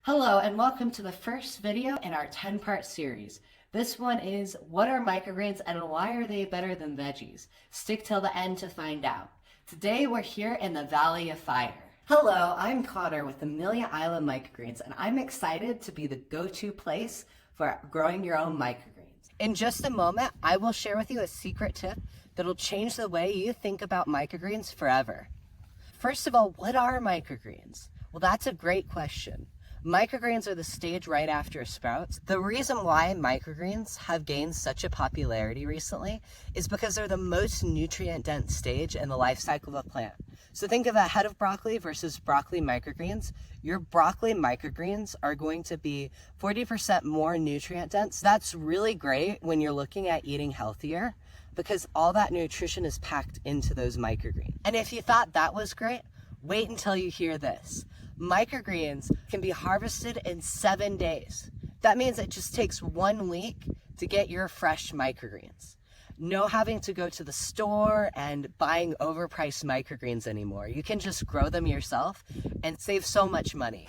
Hello and welcome to the first video in our 10-part series. This one is, what are microgreens and why are they better than veggies? Stick till the end to find out. Today we're here in the Valley of Fire. Hello, I'm Connor with Amelia Island Microgreens and I'm excited to be the go-to place for growing your own microgreens. In just a moment, I will share with you a secret tip that'll change the way you think about microgreens forever. First of all, what are microgreens? Well, that's a great question. Microgreens are the stage right after sprouts. The reason why microgreens have gained such a popularity recently is because they're the most nutrient-dense stage in the life cycle of a plant. So think of a head of broccoli versus broccoli microgreens. Your broccoli microgreens are going to be 40% more nutrient-dense. That's really great when you're looking at eating healthier because all that nutrition is packed into those microgreens. And if you thought that was great, wait until you hear this. Microgreens can be harvested in 7 days. That means it just takes 1 week to get your fresh microgreens. No having to go to the store and buying overpriced microgreens anymore. You can just grow them yourself and save so much money.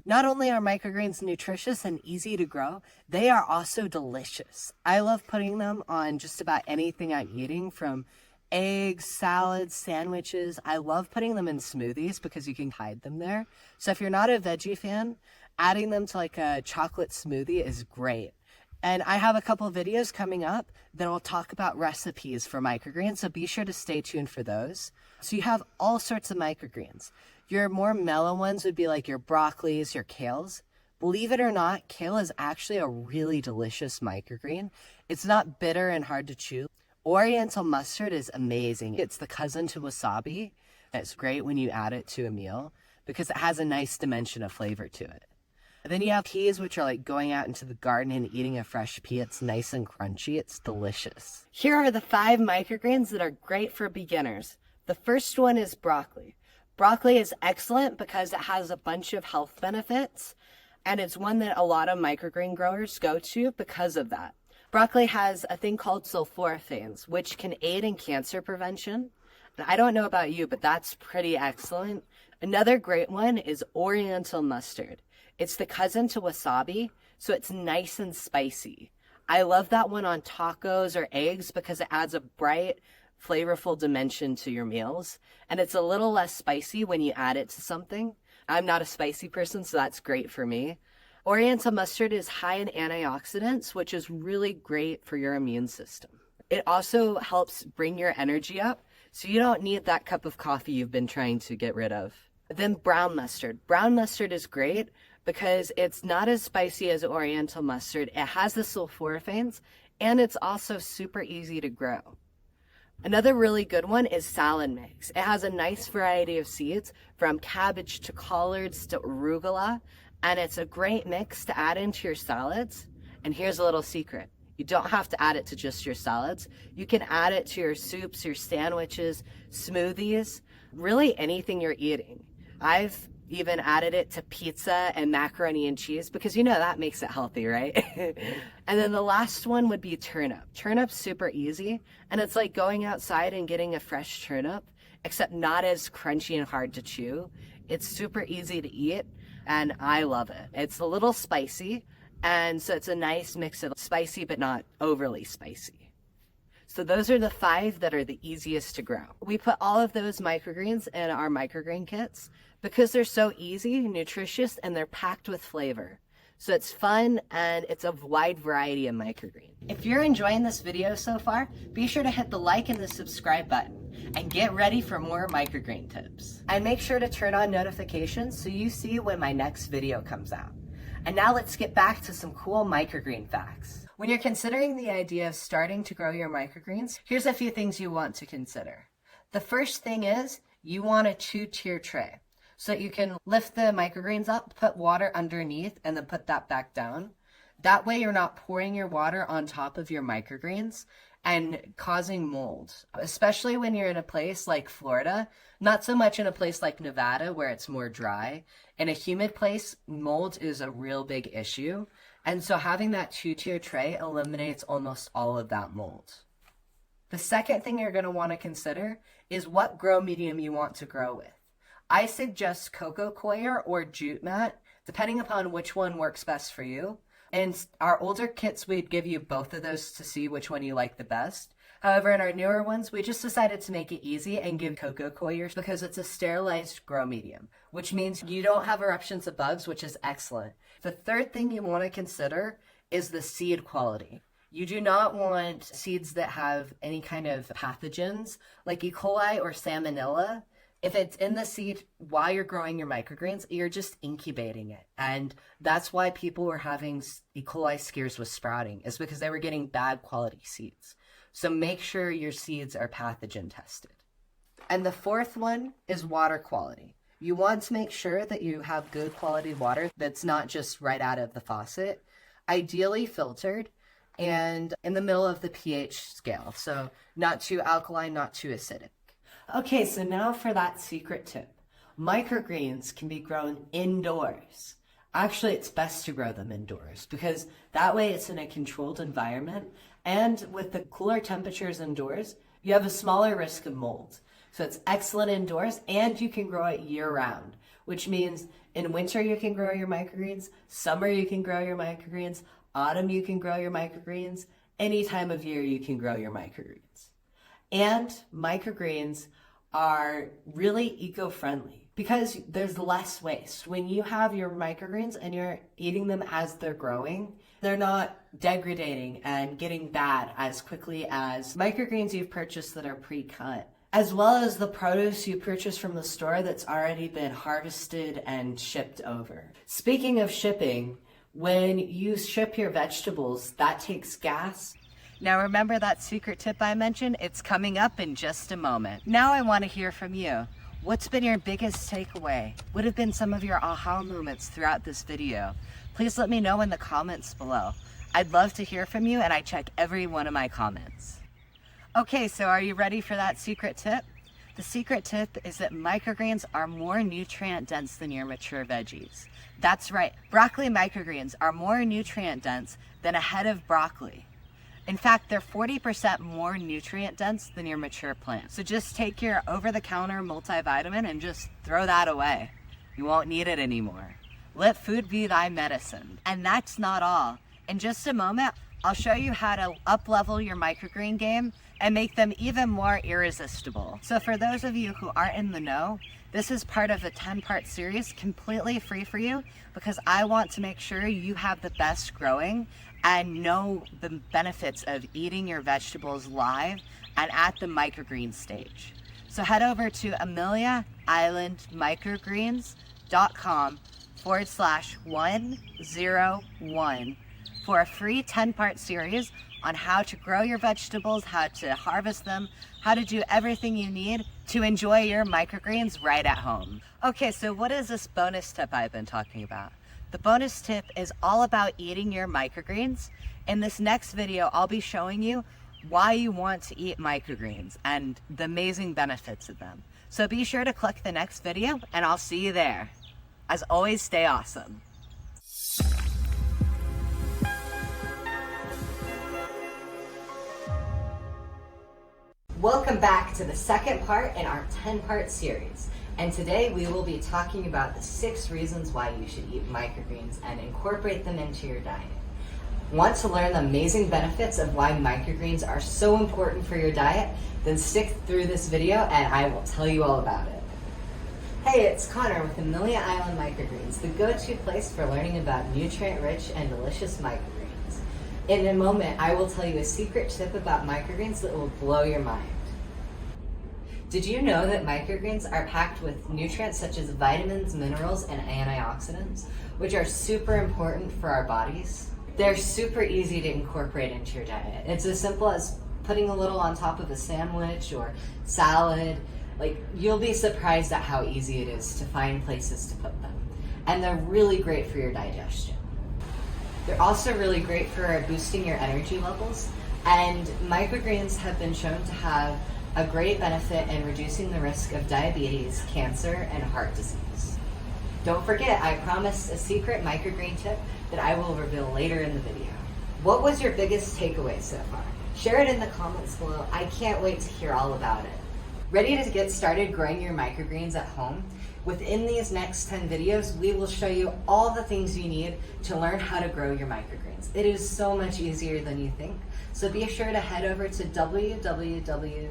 Not only are microgreens nutritious and easy to grow, they are also delicious. I love putting them on just about anything I'm eating, from eggs, salads, sandwiches. I love putting them in smoothies because you can hide them there. So if you're not a veggie fan, adding them to like a chocolate smoothie is great. And I have a couple of videos coming up that will talk about recipes for microgreens, so be sure to stay tuned for those. So you have all sorts of microgreens. Your more mellow ones would be like your broccolis, your kales. Believe it or not, kale is actually a really delicious microgreen. It's not bitter and hard to chew. Oriental mustard is amazing. It's the cousin to wasabi. It's great when you add it to a meal because it has a nice dimension of flavor to it. And then you have peas, which are like going out into the garden and eating a fresh pea. It's nice and crunchy. It's delicious. Here are the 5 microgreens that are great for beginners. The first one is broccoli. Broccoli is excellent because it has a bunch of health benefits, and it's one that a lot of microgreen growers go to because of that. Broccoli has a thing called sulforaphanes, which can aid in cancer prevention. And I don't know about you, but that's pretty excellent. Another great one is Oriental mustard. It's the cousin to wasabi, so it's nice and spicy. I love that one on tacos or eggs because it adds a bright, flavorful dimension to your meals. And it's a little less spicy when you add it to something. I'm not a spicy person, so that's great for me. Oriental mustard is high in antioxidants, which is really great for your immune system. It also helps bring your energy up, so you don't need that cup of coffee you've been trying to get rid of. Then brown mustard. Brown mustard is great because it's not as spicy as Oriental mustard. It has the sulforaphanes, and it's also super easy to grow. Another really good one is salad mix. It has a nice variety of seeds, from cabbage to collards to arugula. And it's a great mix to add into your salads. And here's a little secret. You don't have to add it to just your salads. You can add it to your soups, your sandwiches, smoothies, really anything you're eating. I've even added it to pizza and macaroni and cheese because you know that makes it healthy, right? And then the last one would be turnip. Turnip's super easy, and it's like going outside and getting a fresh turnip, except not as crunchy and hard to chew. It's super easy to eat. And I love it. It's a little spicy, and so it's a nice mix of spicy but not overly spicy. So those are the 5 that are the easiest to grow. We put all of those microgreens in our microgreen kits because they're so easy, nutritious, and they're packed with flavor. So it's fun, and it's a wide variety of microgreen. If you're enjoying this video so far, be sure to hit the like and the subscribe button and get ready for more microgreen tips. And make sure to turn on notifications so you see when my next video comes out. And now let's get back to some cool microgreen facts. When you're considering the idea of starting to grow your microgreens, here's a few things you want to consider. The first thing is you want a 2-tier tray, so that you can lift the microgreens up, put water underneath, and then put that back down. That way you're not pouring your water on top of your microgreens and causing mold, especially when you're in a place like Florida, not so much in a place like Nevada where it's more dry. In a humid place, mold is a real big issue. And so having that 2-tier tray eliminates almost all of that mold. The second thing you're going to want to consider is what grow medium you want to grow with. I suggest coco coir or jute mat depending upon which one works best for you. In our older kits, we'd give you both of those to see which one you like the best. However, in our newer ones, we just decided to make it easy and give cocoa coir because it's a sterilized grow medium, which means you don't have eruptions of bugs, which is excellent. The third thing you want to consider is the seed quality. You do not want seeds that have any kind of pathogens like E. coli or salmonella. If it's in the seed while you're growing your microgreens, you're just incubating it. And that's why people were having E. coli scares with sprouting, is because they were getting bad quality seeds. So make sure your seeds are pathogen tested. And the fourth one is water quality. You want to make sure that you have good quality water that's not just right out of the faucet, ideally filtered and in the middle of the pH scale. So not too alkaline, not too acidic. Okay, so now for that secret tip. Microgreens can be grown indoors. Actually, it's best to grow them indoors because that way it's in a controlled environment. And with the cooler temperatures indoors, you have a smaller risk of mold. So it's excellent indoors and you can grow it year round, which means in winter you can grow your microgreens, summer you can grow your microgreens, autumn you can grow your microgreens, any time of year you can grow your microgreens. And microgreens are really eco-friendly because there's less waste. When you have your microgreens and you're eating them as they're growing, they're not degrading and getting bad as quickly as microgreens you've purchased that are pre-cut, as well as the produce you purchase from the store that's already been harvested and shipped over. Speaking of shipping, when you ship your vegetables, that takes gas. Now remember that secret tip I mentioned? It's coming up in just a moment. Now I want to hear from you. What's been your biggest takeaway? What have been some of your aha moments throughout this video? Please let me know in the comments below. I'd love to hear from you and I check every one of my comments. Okay, so are you ready for that secret tip? The secret tip is that microgreens are more nutrient dense than your mature veggies. That's right, broccoli microgreens are more nutrient dense than a head of broccoli. In fact, they're 40% more nutrient dense than your mature plant. So just take your over-the-counter multivitamin and just throw that away. You won't need it anymore. Let food be thy medicine. And that's not all. In just a moment, I'll show you how to up-level your microgreen game and make them even more irresistible. So for those of you who aren't in the know, this is part of a 10-part series completely free for you because I want to make sure you have the best growing and know the benefits of eating your vegetables live and at the microgreen stage. So head over to AmeliaIslandMicrogreens.com/101 for a free 10-part series on how to grow your vegetables, how to harvest them, how to do everything you need to enjoy your microgreens right at home. Okay, so what is this bonus tip I've been talking about? The bonus tip is all about eating your microgreens. In this next video, I'll be showing you why you want to eat microgreens and the amazing benefits of them. So be sure to click the next video and I'll see you there. As always, stay awesome. Welcome back to the second part in our 10-part series. And today we will be talking about the 6 reasons why you should eat microgreens and incorporate them into your diet. Want to learn the amazing benefits of why microgreens are so important for your diet? Then stick through this video and I will tell you all about it. Hey, it's Connor with Amelia Island Microgreens, the go-to place for learning about nutrient-rich and delicious microgreens. In a moment, I will tell you a secret tip about microgreens that will blow your mind. Did you know that microgreens are packed with nutrients such as vitamins, minerals, and antioxidants, which are super important for our bodies? They're super easy to incorporate into your diet. It's as simple as putting a little on top of a sandwich or salad. You'll be surprised at how easy it is to find places to put them. And they're really great for your digestion. They're also really great for boosting your energy levels, and microgreens have been shown to have a great benefit in reducing the risk of diabetes, cancer, and heart disease. Don't forget, I promised a secret microgreen tip that I will reveal later in the video. What was your biggest takeaway so far? Share it in the comments below. I can't wait to hear all about it. Ready to get started growing your microgreens at home? Within these next 10 videos, we will show you all the things you need to learn how to grow your microgreens. It is so much easier than you think. So be sure to head over to www.Amelia,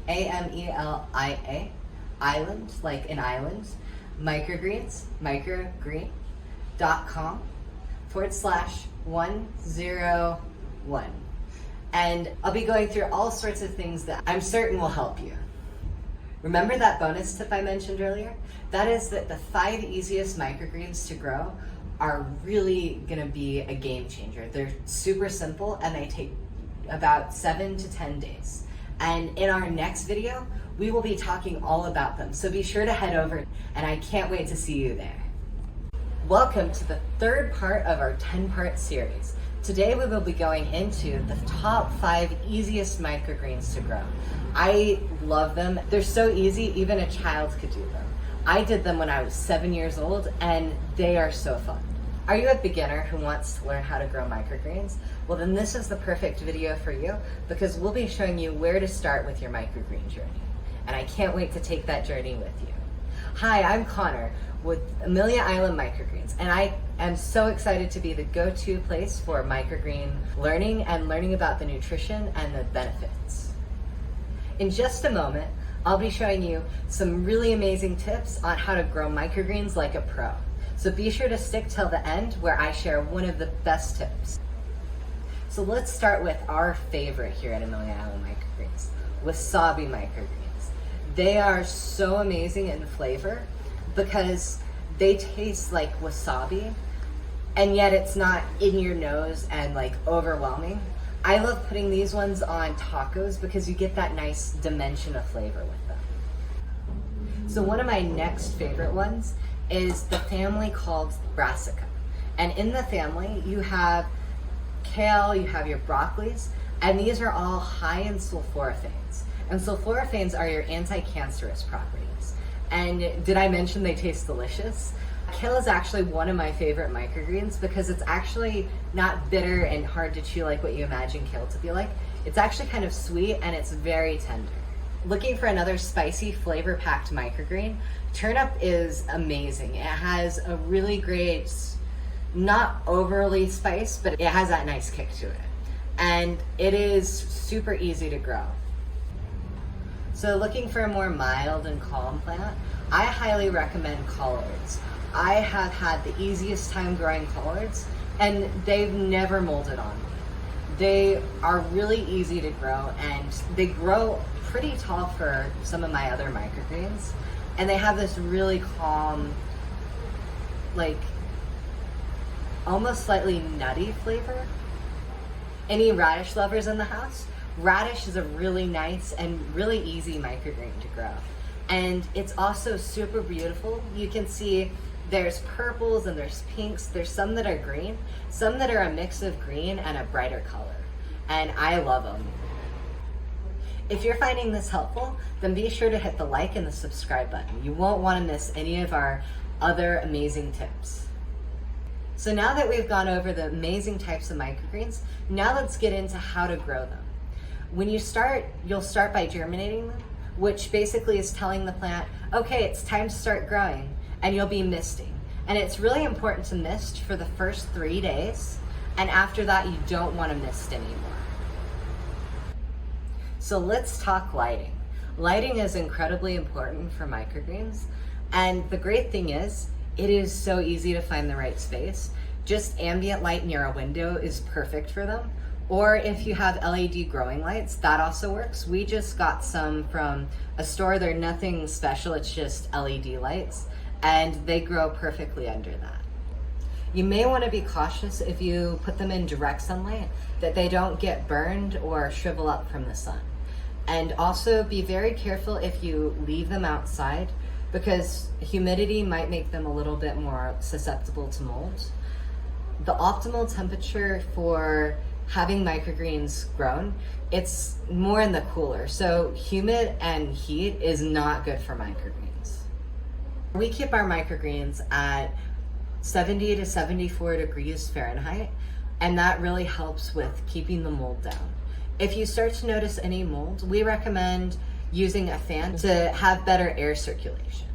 A-M-E-L-I-A, island, like an island, microgreen.com/101. And I'll be going through all sorts of things that I'm certain will help you. Remember that bonus tip I mentioned earlier? That is that the 5 easiest microgreens to grow are really gonna be a game changer. They're super simple and they take about 7 to 10 days. And in our next video, we will be talking all about them. So be sure to head over, and I can't wait to see you there. Welcome to the third part of our 10-part series. Today we will be going into the top 5 easiest microgreens to grow. I love them. They're so easy, even a child could do them. I did them when I was 7 years old, and they are so fun. Are you a beginner who wants to learn how to grow microgreens? Well, then this is the perfect video for you, because we'll be showing you where to start with your microgreen journey. And I can't wait to take that journey with you. Hi, I'm Connor with Amelia Island Microgreens, and I am so excited to be the go-to place for microgreen learning and learning about the nutrition and the benefits. In just a moment, I'll be showing you some really amazing tips on how to grow microgreens like a pro. So be sure to stick till the end where I share one of the best tips. So let's start with our favorite here at Amelia Island Microgreens, Wasabi microgreens. They are so amazing in flavor because they taste like wasabi, and yet it's not in your nose and like overwhelming. I love putting these ones on tacos because you get that nice dimension of flavor with them. So one of my next favorite ones is the family called brassica. And in the family, you have kale, you have your broccolis, and these are all high in sulforaphanes. And sulforaphanes are your anti-cancerous properties. And did I mention they taste delicious? Kale is actually one of my favorite microgreens because it's actually not bitter and hard to chew like what you imagine kale to be like. It's actually kind of sweet and it's very tender. Looking for another spicy, flavor-packed microgreen? Turnip is amazing. It has a really great, not overly spiced, but it has that nice kick to it. And it is super easy to grow. So looking for a more mild and calm plant, I highly recommend collards. I have had the easiest time growing collards, and they've never molded on me. They are really easy to grow, and they grow pretty tall for some of my other microgreens, and they have this really calm, like almost slightly nutty flavor. Any radish lovers in the house? Radish is a really nice and really easy microgreen to grow, and it's also super beautiful. You can see there's purples and there's pinks. There's some that are green, some that are a mix of green and a brighter color, and I love them. If you're finding this helpful, then be sure to hit the like and the subscribe button. You won't want to miss any of our other amazing tips. So now that we've gone over the amazing types of microgreens, now let's get into how to grow them. When you start, you'll start by germinating them, which basically is telling the plant, okay, it's time to start growing, and you'll be misting. And it's really important to mist for the first 3 days, and after that, you don't want to mist anymore. So let's talk lighting. Lighting is incredibly important for microgreens, and the great thing is, it is so easy to find the right space. Just ambient light near a window is perfect for them. Or if you have LED growing lights, that also works. We just got some from a store. They're nothing special, it's just LED lights, and they grow perfectly under that. You may want to be cautious if you put them in direct sunlight that they don't get burned or shrivel up from the sun. And also be very careful if you leave them outside, because humidity might make them a little bit more susceptible to mold. The optimal temperature for having microgreens grown, it's more in the cooler. So humid and heat is not good for microgreens. We keep our microgreens at 70 to 74 degrees Fahrenheit, and that really helps with keeping the mold down. If you start to notice any mold, we recommend using a fan to have better air circulation.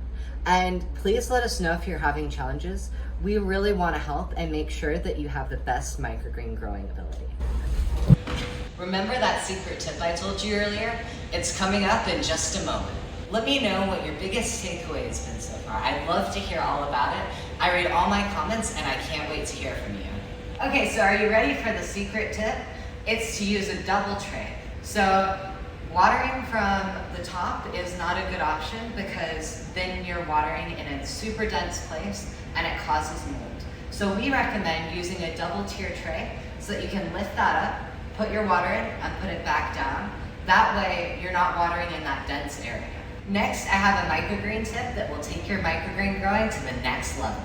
And please let us know if you're having challenges. We really want to help and make sure that you have the best microgreen growing ability. Remember that secret tip I told you earlier? It's coming up in just a moment. Let me know what your biggest takeaway has been so far. I'd love to hear all about it. I read all my comments and I can't wait to hear from you. Okay, so are you ready for the secret tip? It's to use a double tray. So watering from the top is not a good option because then you're watering in a super dense place and it causes mold. So we recommend using a double tier tray so that you can lift that up, put your water in and put it back down. That way you're not watering in that dense area. Next, I have a microgreen tip that will take your microgreen growing to the next level.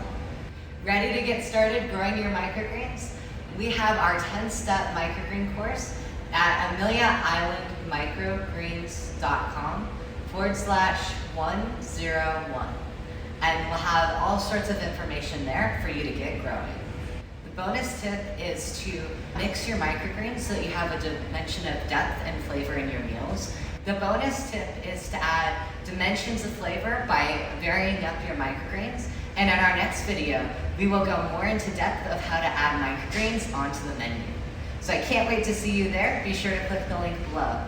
Ready to get started growing your microgreens? We have our 10-step microgreen course at AmeliaIslandMicrogreens.com/101. And we'll have all sorts of information there for you to get growing. The bonus tip is to mix your microgreens so that you have a dimension of depth and flavor in your meals. The bonus tip is to add dimensions of flavor by varying up your microgreens. And in our next video, we will go more into depth of how to add microgreens onto the menu. So I can't wait to see you there. Be sure to click the link below.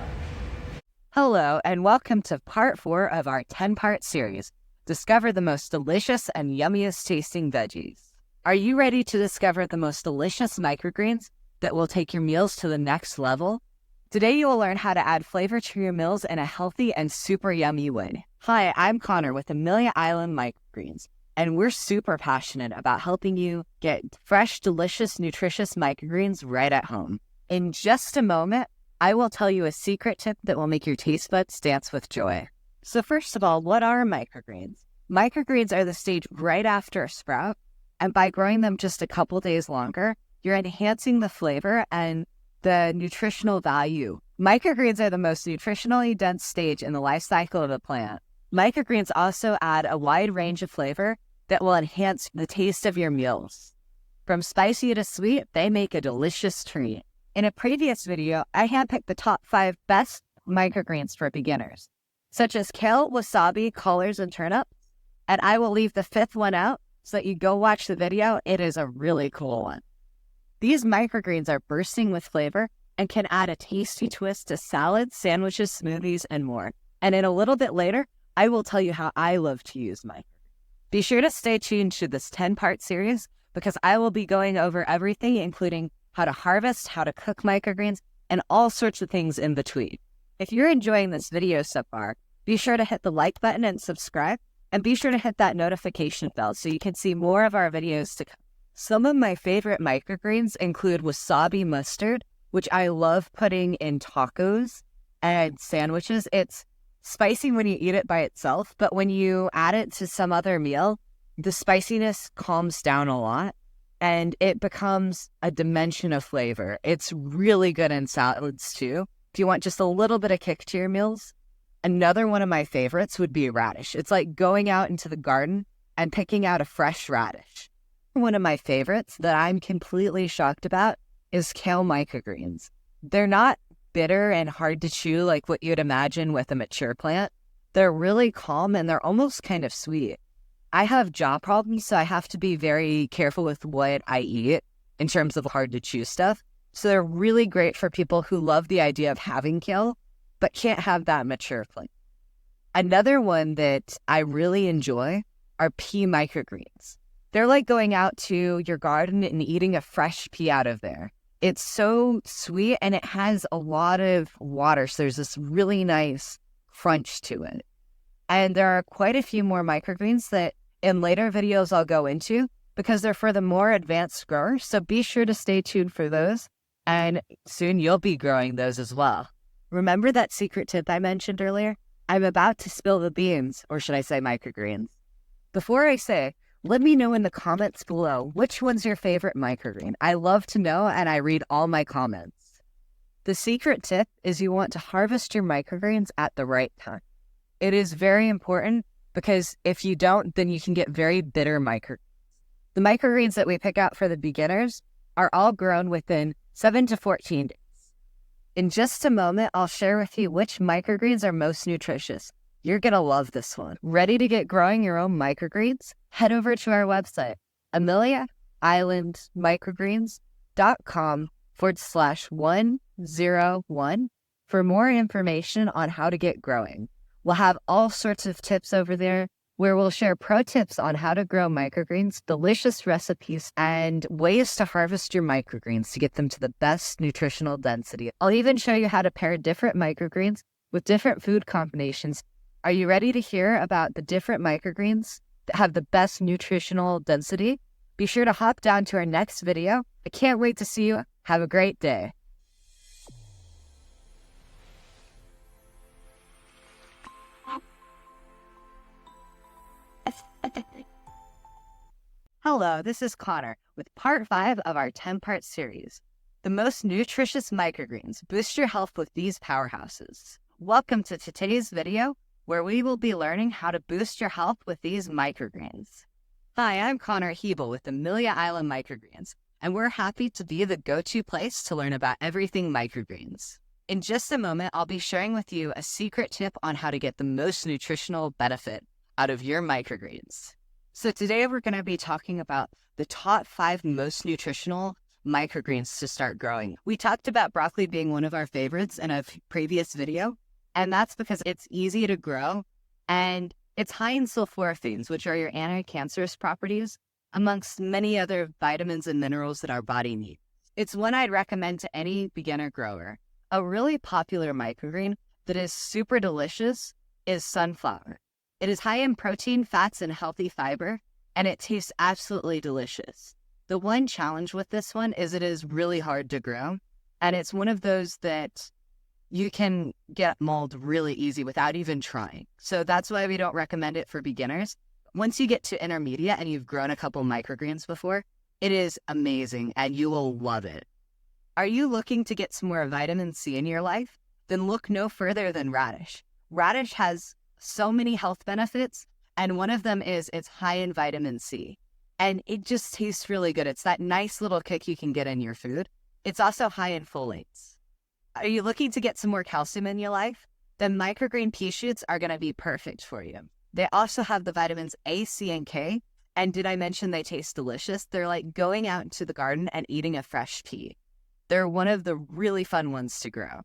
Hello, and welcome to part 4 of our 10-part series, Discover the Most Delicious and Yummiest Tasting Veggies. Are you ready to discover the most delicious microgreens that will take your meals to the next level? Today you will learn how to add flavor to your meals in a healthy and super yummy way. Hi, I'm Connor with Amelia Island Microgreens, and we're super passionate about helping you get fresh, delicious, nutritious microgreens right at home. In just a moment, I will tell you a secret tip that will make your taste buds dance with joy. So first of all, what are microgreens? Microgreens are the stage right after a sprout, and by growing them just a couple days longer, you're enhancing the flavor and the nutritional value. Microgreens are the most nutritionally dense stage in the life cycle of a plant. Microgreens also add a wide range of flavor that will enhance the taste of your meals. From spicy to sweet, they make a delicious treat. In a previous video, I handpicked the top 5 best microgreens for beginners, such as kale, wasabi, collards, and turnips. And I will leave the 5th one out so that you go watch the video. It is a really cool one. These microgreens are bursting with flavor and can add a tasty twist to salads, sandwiches, smoothies, and more. And in a little bit later, I will tell you how I love to use microgreens. Be sure to stay tuned to this 10-part series because I will be going over everything, including how to harvest, how to cook microgreens, and all sorts of things in between. If you're enjoying this video so far, be sure to hit the like button and subscribe, and be sure to hit that notification bell so you can see more of our videos to come. Some of my favorite microgreens include wasabi mustard, which I love putting in tacos and sandwiches. It's spicy when you eat it by itself, but when you add it to some other meal, the spiciness calms down a lot and it becomes a dimension of flavor. It's really good in salads too. If you want just a little bit of kick to your meals. Another one of my favorites would be radish. It's like going out into the garden and picking out a fresh radish. One of my favorites that I'm completely shocked about is kale microgreens. They're not bitter and hard to chew like what you'd imagine with a mature plant. They're really calm and they're almost kind of sweet. I have jaw problems, so I have to be very careful with what I eat in terms of hard to chew stuff. So they're really great for people who love the idea of having kale, but can't have that mature plant. Another one that I really enjoy are pea microgreens. They're like going out to your garden and eating a fresh pea out of there. It's so sweet and it has a lot of water, so there's this really nice crunch to it. And there are quite a few more microgreens that in later videos I'll go into because they're for the more advanced growers, so be sure to stay tuned for those, and soon you'll be growing those as well. Remember that secret tip I mentioned earlier? I'm about to spill the beans, or should I say microgreens. Before I say, let me know in the comments below which one's your favorite microgreen. I love to know and I read all my comments. The secret tip is you want to harvest your microgreens at the right time. It is very important because if you don't, then you can get very bitter microgreens. The microgreens that we pick out for the beginners are all grown within 7 to 14 days. In just a moment, I'll share with you which microgreens are most nutritious. You're going to love this one. Ready to get growing your own microgreens? Head over to our website, ameliaislandmicrogreens.com/101 for more information on how to get growing. We'll have all sorts of tips over there where we'll share pro tips on how to grow microgreens, delicious recipes, and ways to harvest your microgreens to get them to the best nutritional density. I'll even show you how to pair different microgreens with different food combinations. Are you ready to hear about the different microgreens that have the best nutritional density? Be sure to hop down to our next video. I can't wait to see you. Have a great day. Hello, this is Connor with part 5 of our 10-part series, The Most Nutritious Microgreens. Boost your health with these powerhouses. Welcome to today's video, where we will be learning how to boost your health with these microgreens. Hi, I'm Connor Hebel with Amelia Island Microgreens, and we're happy to be the go-to place to learn about everything microgreens. In just a moment, I'll be sharing with you a secret tip on how to get the most nutritional benefit out of your microgreens. So today we're going to be talking about the top 5 most nutritional microgreens to start growing. We talked about broccoli being one of our favorites in a previous video, and that's because it's easy to grow and it's high in sulforaphane, which are your anti-cancerous properties, amongst many other vitamins and minerals that our body needs. It's one I'd recommend to any beginner grower. A really popular microgreen that is super delicious is sunflower. It is high in protein, fats, and healthy fiber, and it tastes absolutely delicious. The one challenge with this one is it is really hard to grow, and it's one of those that you can get mold really easy without even trying. So that's why we don't recommend it for beginners. Once you get to intermediate and you've grown a couple microgreens before, it is amazing, and you will love it. Are you looking to get some more vitamin C in your life? Then look no further than radish. Radish has so many health benefits, and one of them is it's high in vitamin C, and it just tastes really good. It's that nice little kick you can get in your food. It's also high in folates. Are you looking to get some more calcium in your life? Then microgreen pea shoots are going to be perfect for you. They also have the vitamins A, C, and K, and did I mention they taste delicious? They're like going out into the garden and eating a fresh pea. They're one of the really fun ones to grow.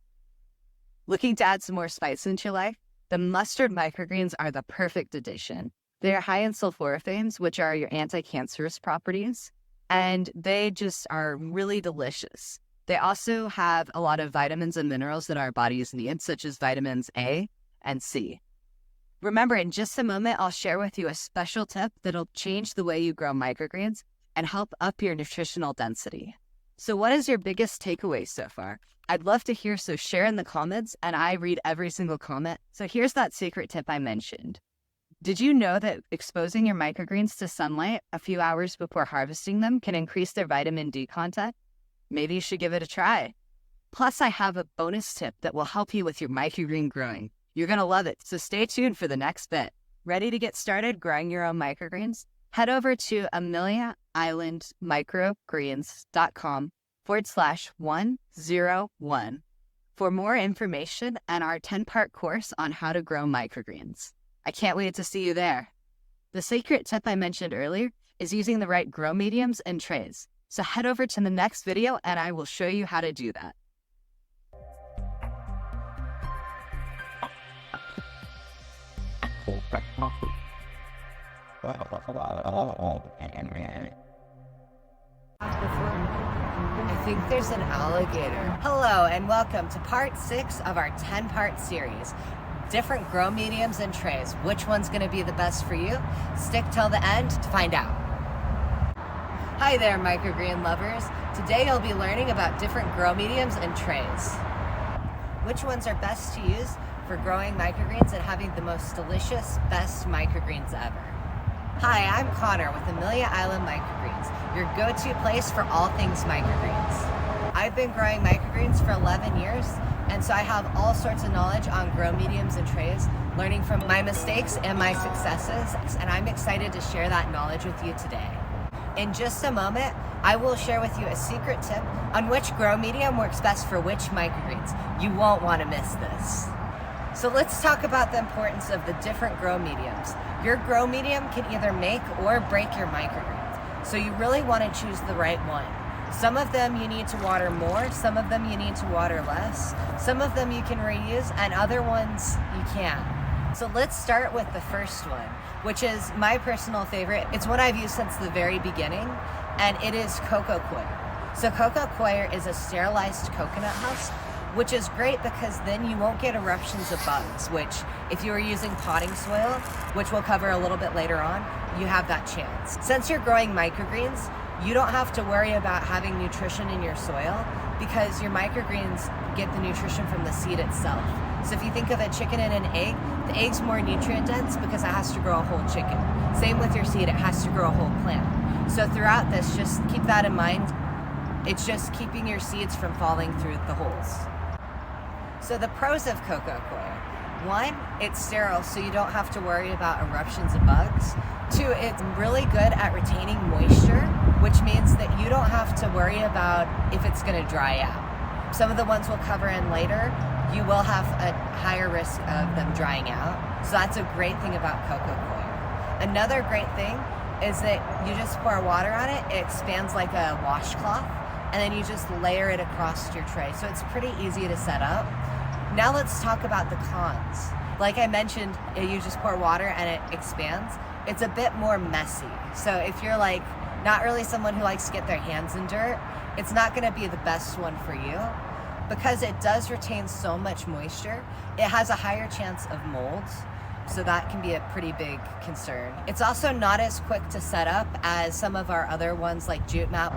Looking to add some more spice into your life? The mustard microgreens are the perfect addition. They are high in sulforaphanes, which are your anti-cancerous properties, and they just are really delicious. They also have a lot of vitamins and minerals that our bodies need, such as vitamins A and C. Remember, in just a moment, I'll share with you a special tip that'll change the way you grow microgreens and help up your nutritional density. So what is your biggest takeaway so far? I'd love to hear, so share in the comments, and I read every single comment. So here's that secret tip I mentioned. Did you know that exposing your microgreens to sunlight a few hours before harvesting them can increase their vitamin D content? Maybe you should give it a try. Plus, I have a bonus tip that will help you with your microgreen growing. You're going to love it, so stay tuned for the next bit. Ready to get started growing your own microgreens? Head over to ameliaislandmicrogreens.com/101 for more information and our 10-part course on how to grow microgreens. I can't wait to see you there. The secret tip I mentioned earlier is using the right grow mediums and trays. So head over to the next video and I will show you how to do that. I think there's an alligator. Hello and welcome to part 6 of our 10-part series. Different grow mediums and trays. Which one's going to be the best for you? Stick till the end to find out. Hi there, microgreen lovers. Today you'll be learning about different grow mediums and trays. Which ones are best to use for growing microgreens and having the most delicious, best microgreens ever. Hi, I'm Connor with Amelia Island Microgreens, your go-to place for all things microgreens. I've been growing microgreens for 11 years, and so I have all sorts of knowledge on grow mediums and trays, learning from my mistakes and my successes, and I'm excited to share that knowledge with you today. In just a moment, I will share with you a secret tip on which grow medium works best for which microgreens. You won't want to miss this. So let's talk about the importance of the different grow mediums. Your grow medium can either make or break your microgreens, so you really want to choose the right one. Some of them you need to water more, some of them you need to water less, some of them you can reuse, and other ones you can't. So let's start with the first one, which is my personal favorite. It's one I've used since the very beginning, and it is cocoa coir. So cocoa coir is a sterilized coconut husk, which is great because then you won't get eruptions of bugs, which if you are using potting soil, which we'll cover a little bit later on, you have that chance. Since you're growing microgreens, you don't have to worry about having nutrition in your soil because your microgreens get the nutrition from the seed itself. So if you think of a chicken and an egg, the egg's more nutrient dense because it has to grow a whole chicken. Same with your seed, it has to grow a whole plant. So throughout this, just keep that in mind. It's just keeping your seeds from falling through the holes. So the pros of cocoa coir. One, it's sterile, so you don't have to worry about eruptions of bugs. Two, it's really good at retaining moisture, which means that you don't have to worry about if it's going to dry out. Some of the ones we'll cover in later, you will have a higher risk of them drying out. So that's a great thing about cocoa coir. Another great thing is that you just pour water on it, it expands like a washcloth, and then you just layer it across your tray. So it's pretty easy to set up. Now let's talk about the cons. Like I mentioned, you just pour water and it expands. It's a bit more messy. So if you're like not really someone who likes to get their hands in dirt, it's not gonna be the best one for you. Because it does retain so much moisture, it has a higher chance of mold. So that can be a pretty big concern. It's also not as quick to set up as some of our other ones like jute mat.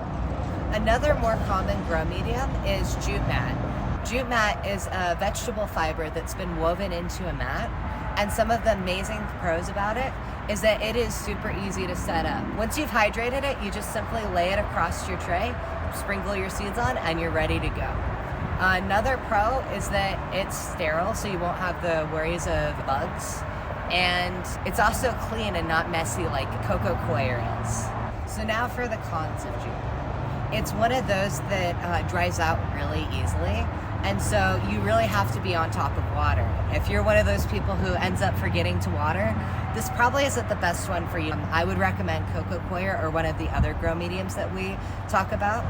Another more common grow medium is jute mat. Jute mat is a vegetable fiber that's been woven into a mat, and some of the amazing pros about it is that it is super easy to set up. Once you've hydrated it, you just simply lay it across your tray, sprinkle your seeds on, and you're ready to go. Another pro is that it's sterile, so you won't have the worries of bugs, and it's also clean and not messy like cocoa coir is. So now for the cons of jute. It's one of those that dries out really easily. And so you really have to be on top of water. If you're one of those people who ends up forgetting to water, this probably isn't the best one for you. I would recommend cocoa coir or one of the other grow mediums that we talk about.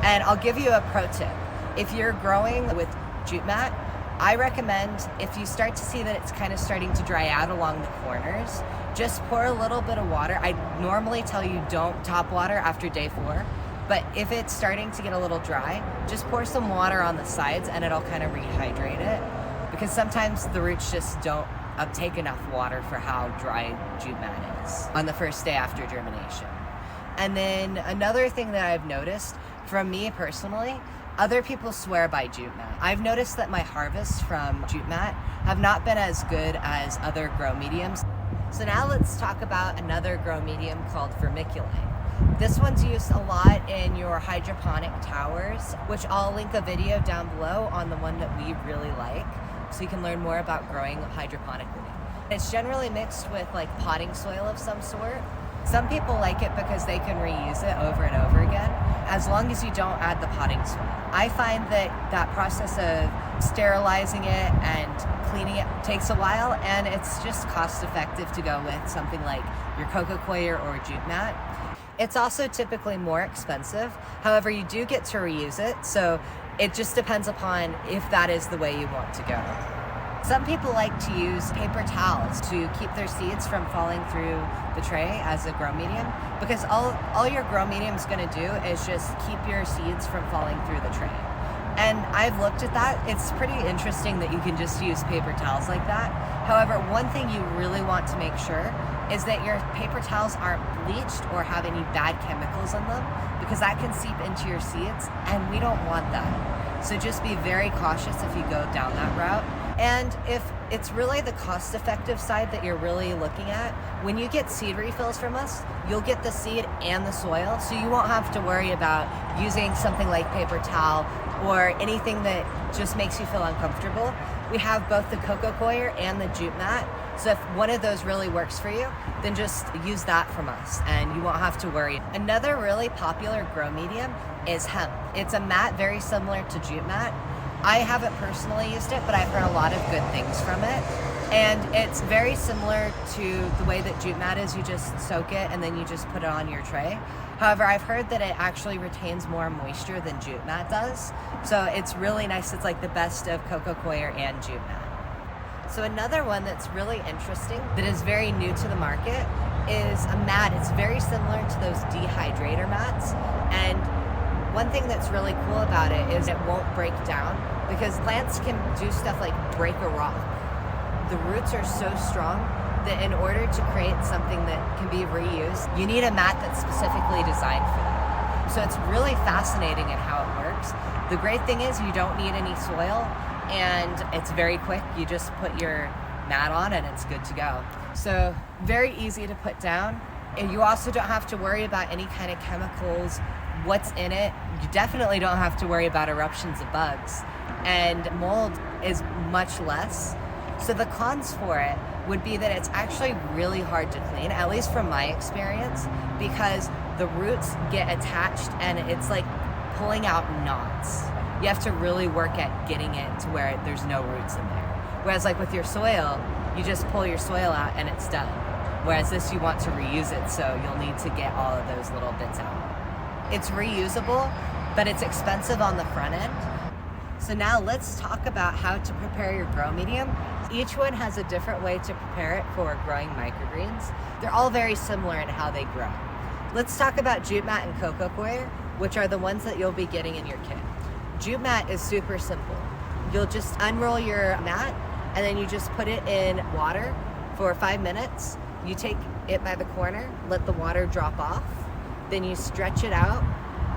And I'll give you a pro tip. If you're growing with jute mat, I recommend if you start to see that it's kind of starting to dry out along the corners, just pour a little bit of water. I normally tell you don't top water after day 4. But if it's starting to get a little dry, just pour some water on the sides and it'll kind of rehydrate it. Because sometimes the roots just don't uptake enough water for how dry jute mat is on the first day after germination. And then another thing that I've noticed from me personally, other people swear by jute mat. I've noticed that my harvests from jute mat have not been as good as other grow mediums. So now let's talk about another grow medium called vermiculite. This one's used a lot in your hydroponic towers, which I'll link a video down below on the one that we really like, so you can learn more about growing hydroponically. It's generally mixed with like potting soil of some sort. Some people like it because they can reuse it over and over again, as long as you don't add the potting soil. I find that that process of sterilizing it and cleaning it takes a while, and it's just cost effective to go with something like your cocoa coir or jute mat. It's also typically more expensive. However, you do get to reuse it, so it just depends upon if that is the way you want to go. Some people like to use paper towels to keep their seeds from falling through the tray as a grow medium, because all your grow medium is going to do is just keep your seeds from falling through the tray. And I've looked at that. It's pretty interesting that you can just use paper towels like that. However, one thing you really want to make sure is that your paper towels aren't bleached or have any bad chemicals in them, because that can seep into your seeds, and we don't want that. So just be very cautious if you go down that route. And if it's really the cost-effective side that you're really looking at, when you get seed refills from us, you'll get the seed and the soil, so you won't have to worry about using something like paper towel or anything that just makes you feel uncomfortable. We have both the cocoa coir and the jute mat, So if one of those really works for you, then just use that from us and you won't have to worry. Another really popular grow medium is hemp. It's a mat very similar to jute mat. I haven't personally used it, but I've heard a lot of good things from it. And it's very similar to the way that jute mat is. You just soak it and then you just put it on your tray. However, I've heard that it actually retains more moisture than jute mat does. So it's really nice. It's like the best of cocoa coir and jute mat. So another one that's really interesting that is very new to the market is a mat. It's very similar to those dehydrator mats. And one thing that's really cool about it is it won't break down, because plants can do stuff like break a rock. The roots are so strong that in order to create something that can be reused, you need a mat that's specifically designed for that. So it's really fascinating in how it works. The great thing is you don't need any soil and it's very quick. You just put your mat on and it's good to go. So very easy to put down. And you also don't have to worry about any kind of chemicals, what's in it. You definitely don't have to worry about eruptions of bugs. And mold is much less. So the cons for it would be that it's actually really hard to clean, at least from my experience, because the roots get attached and it's like pulling out knots. You have to really work at getting it to where there's no roots in there. Whereas like with your soil, you just pull your soil out and it's done. Whereas this, you want to reuse it, so you'll need to get all of those little bits out. It's reusable, but it's expensive on the front end. So now let's talk about how to prepare your grow medium. Each one has a different way to prepare it for growing microgreens. They're all very similar in how they grow. Let's talk about jute mat and cocoa coir, which are the ones that you'll be getting in your kit. Jute mat is super simple. You'll just unroll your mat and then you just put it in water for 5 minutes. You take it by the corner, let the water drop off, then you stretch it out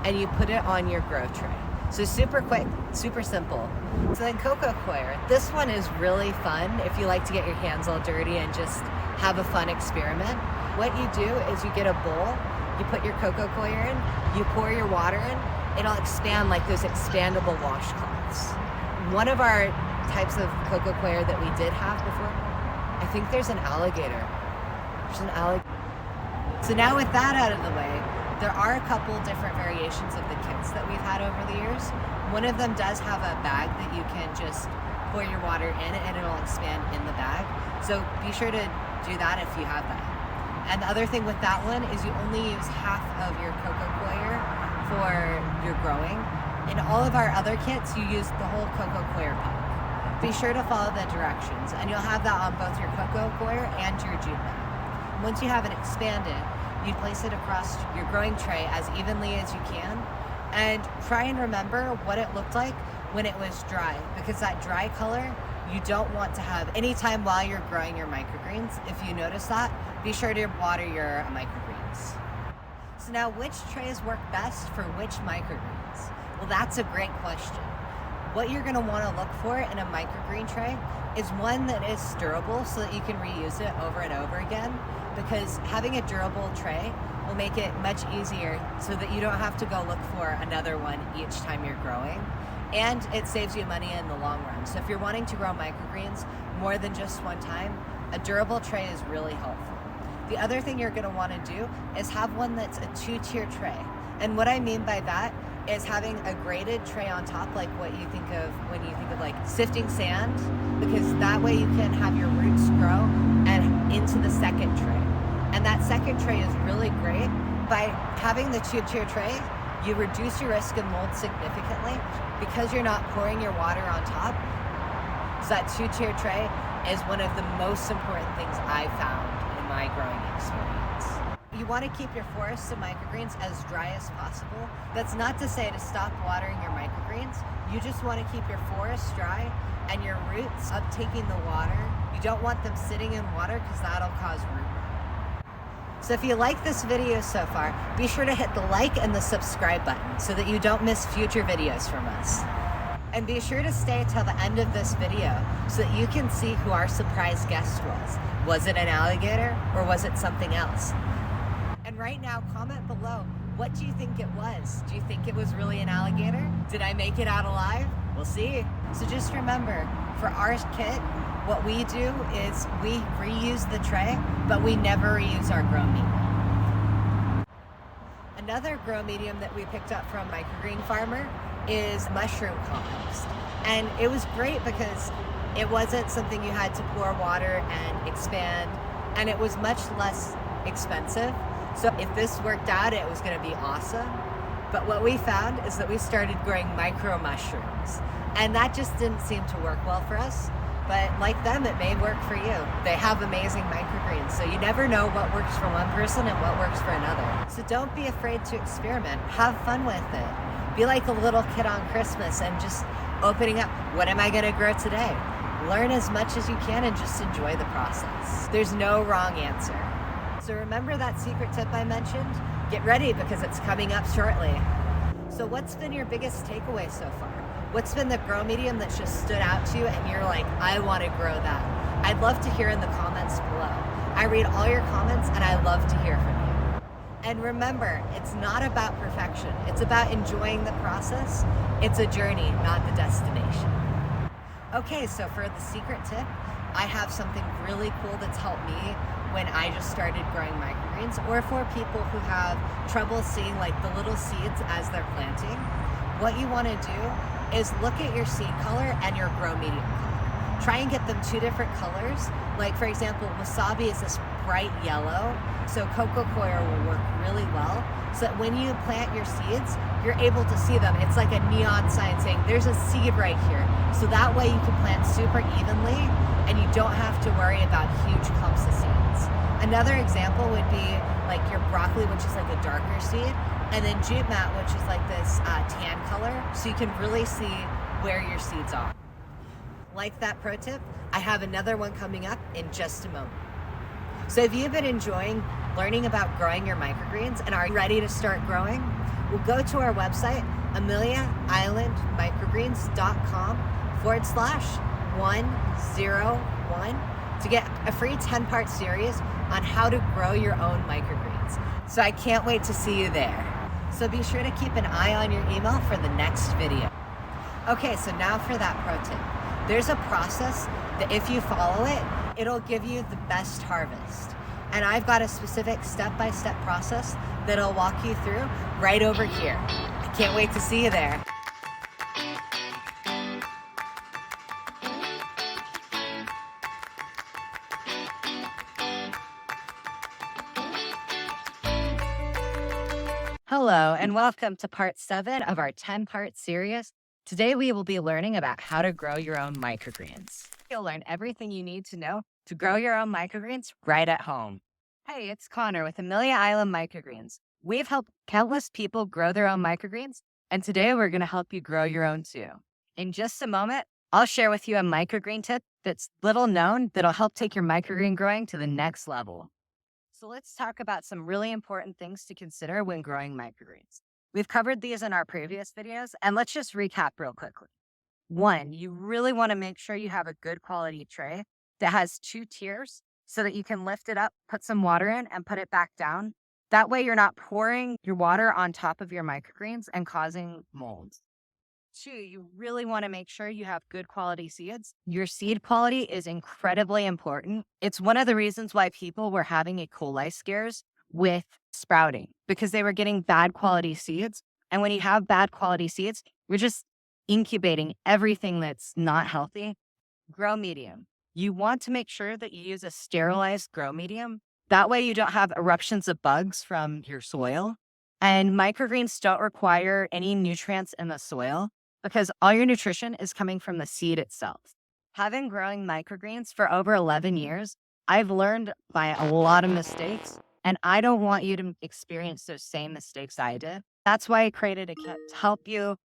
and you put it on your grow tray. So super quick, super simple. So then cocoa coir. This one is really fun if you like to get your hands all dirty and just have a fun experiment. What you do is you get a bowl, you put your cocoa coir in, you pour your water in, it'll expand like those expandable washcloths. One of our types of cocoa coir that we did have before, I think there's an alligator. There's an alligator. So now with that out of the way, there are a couple different variations of the kits that we've had over the years. One of them does have a bag that you can just pour your water in and it'll expand in the bag. So be sure to do that if you have that. And the other thing with that one is you only use half of your cocoa coir for your growing. In all of our other kits, you use the whole cocoa coir pump. Be sure to follow the directions and you'll have that on both your cocoa coir and your jute mat. Once you have it expanded, you place it across your growing tray as evenly as you can and try and remember what it looked like when it was dry, because that dry color you don't want to have any time while you're growing your microgreens. If you notice that, be sure to water your microgreens. So now, which trays work best for which microgreens? Well, that's a great question. What you're going to want to look for in a microgreen tray is one that is durable so that you can reuse it over and over again, because having a durable tray will make it much easier so that you don't have to go look for another one each time you're growing. And it saves you money in the long run. So if you're wanting to grow microgreens more than just one time, a durable tray is really helpful. The other thing you're going to want to do is have one that's a 2-tier tray. And what I mean by that is having a graded tray on top, like what you think of when you think of like sifting sand, because that way you can have your roots grow and into the second tray. And that second tray is really great. By having the 2-tier tray, you reduce your risk of mold significantly because you're not pouring your water on top. So that 2-tier tray is one of the most important things I've found in my growing experience. You want to keep your forests of microgreens as dry as possible. That's not to say to stop watering your microgreens. You just want to keep your forests dry and your roots uptaking the water. You don't want them sitting in water because that'll cause root rot. So if you like this video so far, be sure to hit the like and the subscribe button so that you don't miss future videos from us. And be sure to stay till the end of this video so that you can see who our surprise guest was. Was it an alligator or was it something else? And right now, comment below, what do you think it was? Do you think it was really an alligator? Did I make it out alive? We'll see. So just remember, for our kit, what we do is we reuse the tray, but we never reuse our grow medium. Another grow medium that we picked up from Microgreen Farmer is mushroom compost. And it was great because it wasn't something you had to pour water and expand, and it was much less expensive. So if this worked out, it was going to be awesome. But what we found is that we started growing micro mushrooms, and that just didn't seem to work well for us. But like them, it may work for you. They have amazing microgreens, so you never know what works for one person and what works for another. So don't be afraid to experiment. Have fun with it. Be like a little kid on Christmas and just opening up, what am I going to grow today? Learn as much as you can and just enjoy the process. There's no wrong answer. So remember that secret tip I mentioned? Get ready because it's coming up shortly. So what's been your biggest takeaway so far? What's been the grow medium that's just stood out to you and you're like, I want to grow that? I'd love to hear in the comments below. I read all your comments and I love to hear from you. And remember, it's not about perfection. It's about enjoying the process. It's a journey, not the destination. Okay, so for the secret tip, I have something really cool that's helped me when I just started growing microgreens, or for people who have trouble seeing like the little seeds as they're planting. What you want to do is look at your seed color and your grow medium color. Try and get them two different colors. Like for example, wasabi is this bright yellow, so cocoa coir will work really well. So that when you plant your seeds, you're able to see them. It's like a neon sign saying there's a seed right here. So that way you can plant super evenly and you don't have to worry about huge clumps of seeds. Another example would be like your broccoli, which is like a darker seed, and then jute mat, which is like this tan color, so you can really see where your seeds are. Like that pro tip, I have another one coming up in just a moment. So if you've been enjoying learning about growing your microgreens and are ready to start growing, we'll go to our website, AmeliaIslandMicrogreens.com/101 to get a free 10-part series on how to grow your own microgreens. So I can't wait to see you there. So be sure to keep an eye on your email for the next video. Okay, so now for that pro tip. There's a process that if you follow it, it'll give you the best harvest. And I've got a specific step-by-step process that I'll walk you through right over here. I can't wait to see you there. Hello, and welcome to part 7 of our 10-part series. Today, we will be learning about how to grow your own microgreens. You'll learn everything you need to know to grow your own microgreens right at home. Hey, it's Connor with Amelia Island Microgreens. We've helped countless people grow their own microgreens, and today we're going to help you grow your own too. In just a moment, I'll share with you a microgreen tip that's little known that'll help take your microgreen growing to the next level. So let's talk about some really important things to consider when growing microgreens. We've covered these in our previous videos, and let's just recap real quickly. 1, you really want to make sure you have a good quality tray that has 2 tiers so that you can lift it up, put some water in, and put it back down. That way you're not pouring your water on top of your microgreens and causing mold. 2, you really want to make sure you have good quality seeds. Your seed quality is incredibly important. It's one of the reasons why people were having E. coli scares with sprouting, because they were getting bad quality seeds. And when you have bad quality seeds, you're just incubating everything that's not healthy. Grow medium. You want to make sure that you use a sterilized grow medium. That way you don't have eruptions of bugs from your soil. And microgreens don't require any nutrients in the soil because all your nutrition is coming from the seed itself. Having growing microgreens for over 11 years, I've learned by a lot of mistakes, and I don't want you to experience those same mistakes I did. That's why I created a kit to help you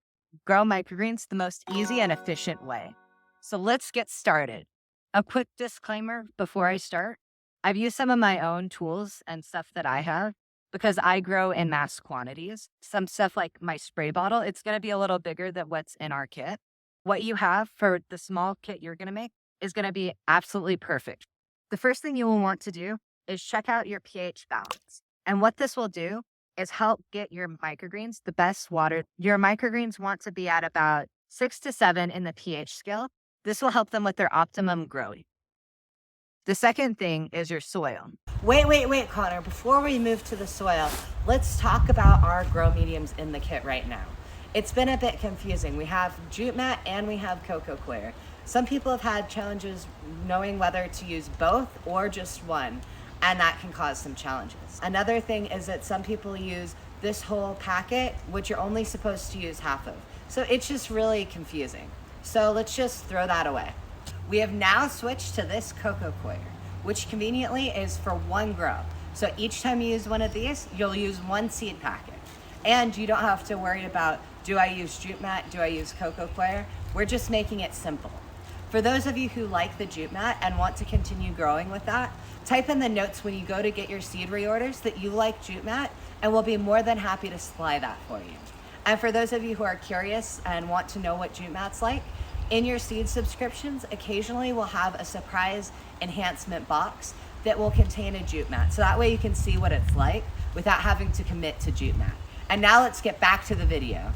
grow microgreens the most easy and efficient way. So let's get started. A quick disclaimer before I start. I've used some of my own tools and stuff that I have because I grow in mass quantities. Some stuff like my spray bottle, it's going to be a little bigger than what's in our kit. What you have for the small kit you're going to make is going to be absolutely perfect. The first thing you will want to do is check out your pH balance. And what this will do is help get your microgreens the best water. Your microgreens want to be at about 6 to 7 in the pH scale. This will help them with their optimum growing. The second thing is your soil. Wait, Connor. Before we move to the soil, let's talk about our grow mediums in the kit right now. It's been a bit confusing. We have jute mat and we have cocoa coir. Some people have had challenges knowing whether to use both or just one, and that can cause some challenges. Another thing is that some people use this whole packet, which you're only supposed to use half of. So it's just really confusing. So let's just throw that away. We have now switched to this cocoa coir, which conveniently is for one grow. So each time you use one of these, you'll use one seed packet. And you don't have to worry about, do I use jute mat? Do I use cocoa coir? We're just making it simple. For those of you who like the jute mat and want to continue growing with that, type in the notes when you go to get your seed reorders that you like jute mat, and we'll be more than happy to supply that for you. And for those of you who are curious and want to know what jute mat's like, in your seed subscriptions, occasionally we'll have a surprise enhancement box that will contain a jute mat. So that way you can see what it's like without having to commit to jute mat. And now let's get back to the video.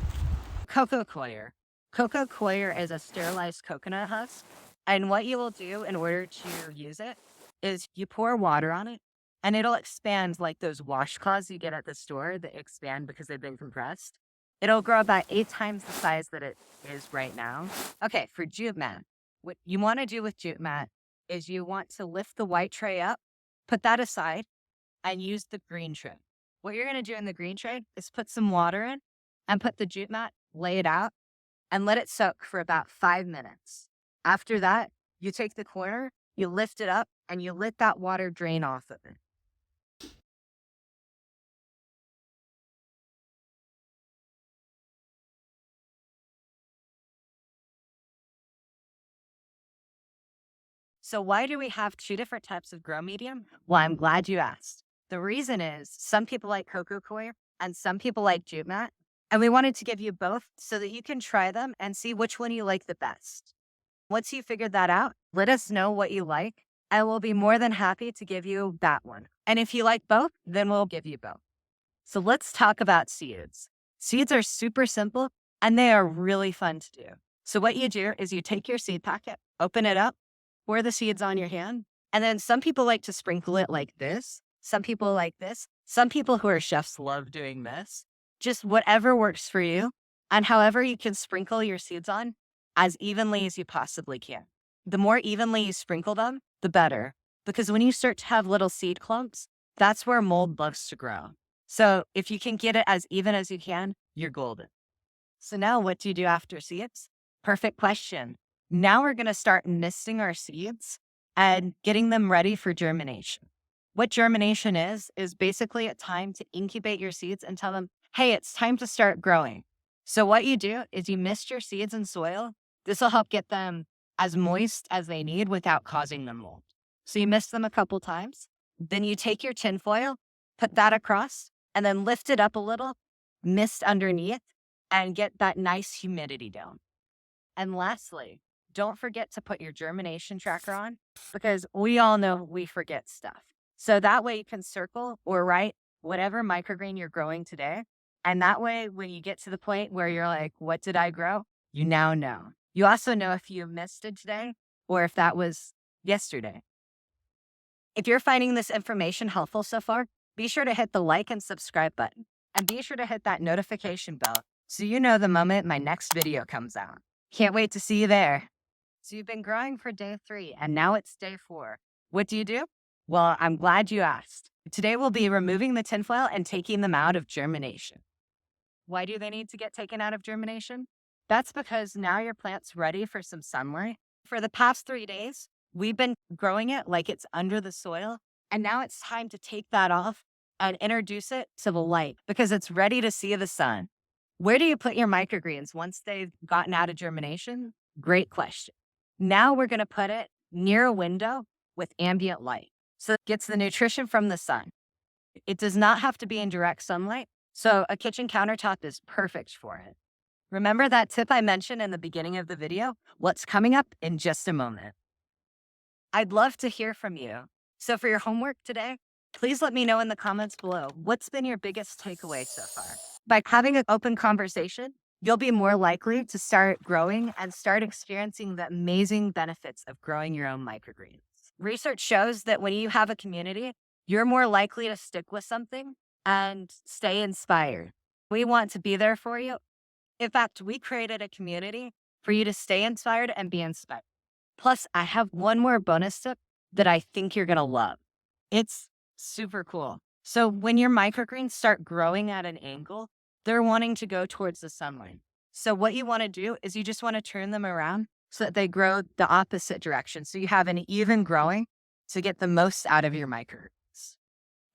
Cocoa coir. Cocoa coir is a sterilized coconut husk. And what you will do in order to use it is you pour water on it and it'll expand like those washcloths you get at the store that expand because they've been compressed. It'll grow about 8 times the size that it is right now. Okay, for jute mat, what you want to do with jute mat is you want to lift the white tray up, put that aside, and use the green tray. What you're going to do in the green tray is put some water in and put the jute mat, lay it out, and let it soak for about 5 minutes. After that, you take the corner, you lift it up, and you let that water drain off of it. So why do we have 2 different types of grow medium? Well, I'm glad you asked. The reason is some people like cocoa coir and some people like jute mat. And we wanted to give you both so that you can try them and see which one you like the best. Once you figured that out, let us know what you like. I will be more than happy to give you that one. And if you like both, then we'll give you both. So let's talk about seeds. Seeds are super simple and they are really fun to do. So what you do is you take your seed packet, open it up, pour the seeds on your hand. And then some people like to sprinkle it like this. Some people like this. Some people who are chefs love doing this. Just whatever works for you and however you can sprinkle your seeds on as evenly as you possibly can. The more evenly you sprinkle them, the better. Because when you start to have little seed clumps, that's where mold loves to grow. So if you can get it as even as you can, you're golden. So now what do you do after seeds? Perfect question. Now we're going to start misting our seeds and getting them ready for germination. What germination is basically a time to incubate your seeds and tell them, hey, it's time to start growing. So what you do is you mist your seeds in soil. This will help get them as moist as they need without causing them mold. So you mist them a couple times. Then you take your tin foil, put that across, and then lift it up a little, mist underneath, and get that nice humidity down. And lastly, don't forget to put your germination tracker on because we all know we forget stuff. So that way you can circle or write whatever microgreen you're growing today. And that way, when you get to the point where you're like, what did I grow? You now know. You also know if you missed it today or if that was yesterday. If you're finding this information helpful so far, be sure to hit the like and subscribe button. And be sure to hit that notification bell so you know the moment my next video comes out. Can't wait to see you there. So you've been growing for day 3 and now it's day 4. What do you do? Well, I'm glad you asked. Today we'll be removing the tinfoil and taking them out of germination. Why do they need to get taken out of germination? That's because now your plant's ready for some sunlight. For the past 3 days, we've been growing it like it's under the soil. And now it's time to take that off and introduce it to the light because it's ready to see the sun. Where do you put your microgreens once they've gotten out of germination? Great question. Now we're going to put it near a window with ambient light. So it gets the nutrition from the sun. It does not have to be in direct sunlight. So a kitchen countertop is perfect for it. Remember that tip I mentioned in the beginning of the video? What's coming up in just a moment. I'd love to hear from you. So for your homework today, please let me know in the comments below, what's been your biggest takeaway so far? By having an open conversation, you'll be more likely to start growing and start experiencing the amazing benefits of growing your own microgreens. Research shows that when you have a community, you're more likely to stick with something and stay inspired. We want to be there for you. In fact, we created a community for you to stay inspired and be inspired. Plus, I have one more bonus tip that I think you're going to love. It's super cool. So when your microgreens start growing at an angle, they're wanting to go towards the sunlight. So what you want to do is you just want to turn them around so that they grow the opposite direction. So you have an even growing to get the most out of your microgreens.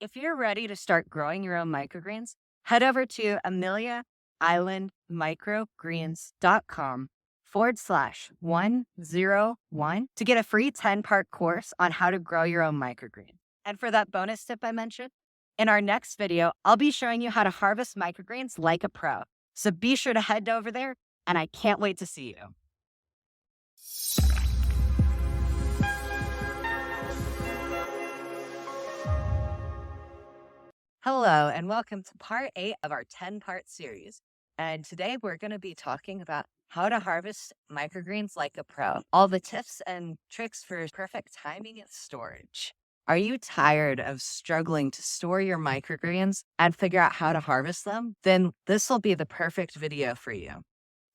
If you're ready to start growing your own microgreens, head over to AmeliaIslandMicrogreens.com/101 to get a free 10-part course on how to grow your own microgreen. And for that bonus tip I mentioned, in our next video, I'll be showing you how to harvest microgreens like a pro. So be sure to head over there, and I can't wait to see you. Hello, and welcome to part 8 of our 10-part series. And today we're going to be talking about how to harvest microgreens like a pro. All the tips and tricks for perfect timing and storage. Are you tired of struggling to store your microgreens and figure out how to harvest them? Then this will be the perfect video for you.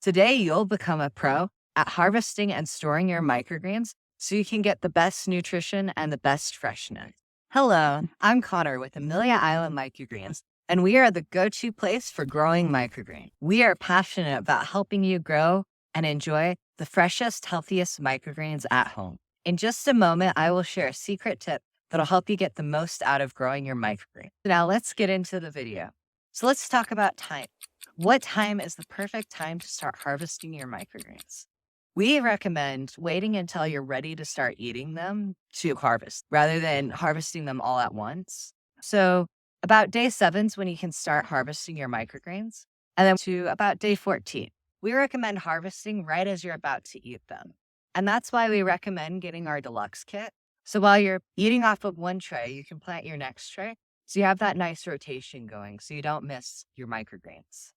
Today, you'll become a pro at harvesting and storing your microgreens so you can get the best nutrition and the best freshness. Hello, I'm Connor with Amelia Island Microgreens, and we are the go-to place for growing microgreen. We are passionate about helping you grow and enjoy the freshest, healthiest microgreens at home. In just a moment, I will share a secret tip that'll help you get the most out of growing your microgreen. Now let's get into the video. So let's talk about time. What time is the perfect time to start harvesting your microgreens? We recommend waiting until you're ready to start eating them to harvest rather than harvesting them all at once. So about day 7 is when you can start harvesting your microgreens, and then to about day 14. We recommend harvesting right as you're about to eat them. And that's why we recommend getting our deluxe kit. So while you're eating off of one tray, you can plant your next tray. So you have that nice rotation going so you don't miss your microgreens.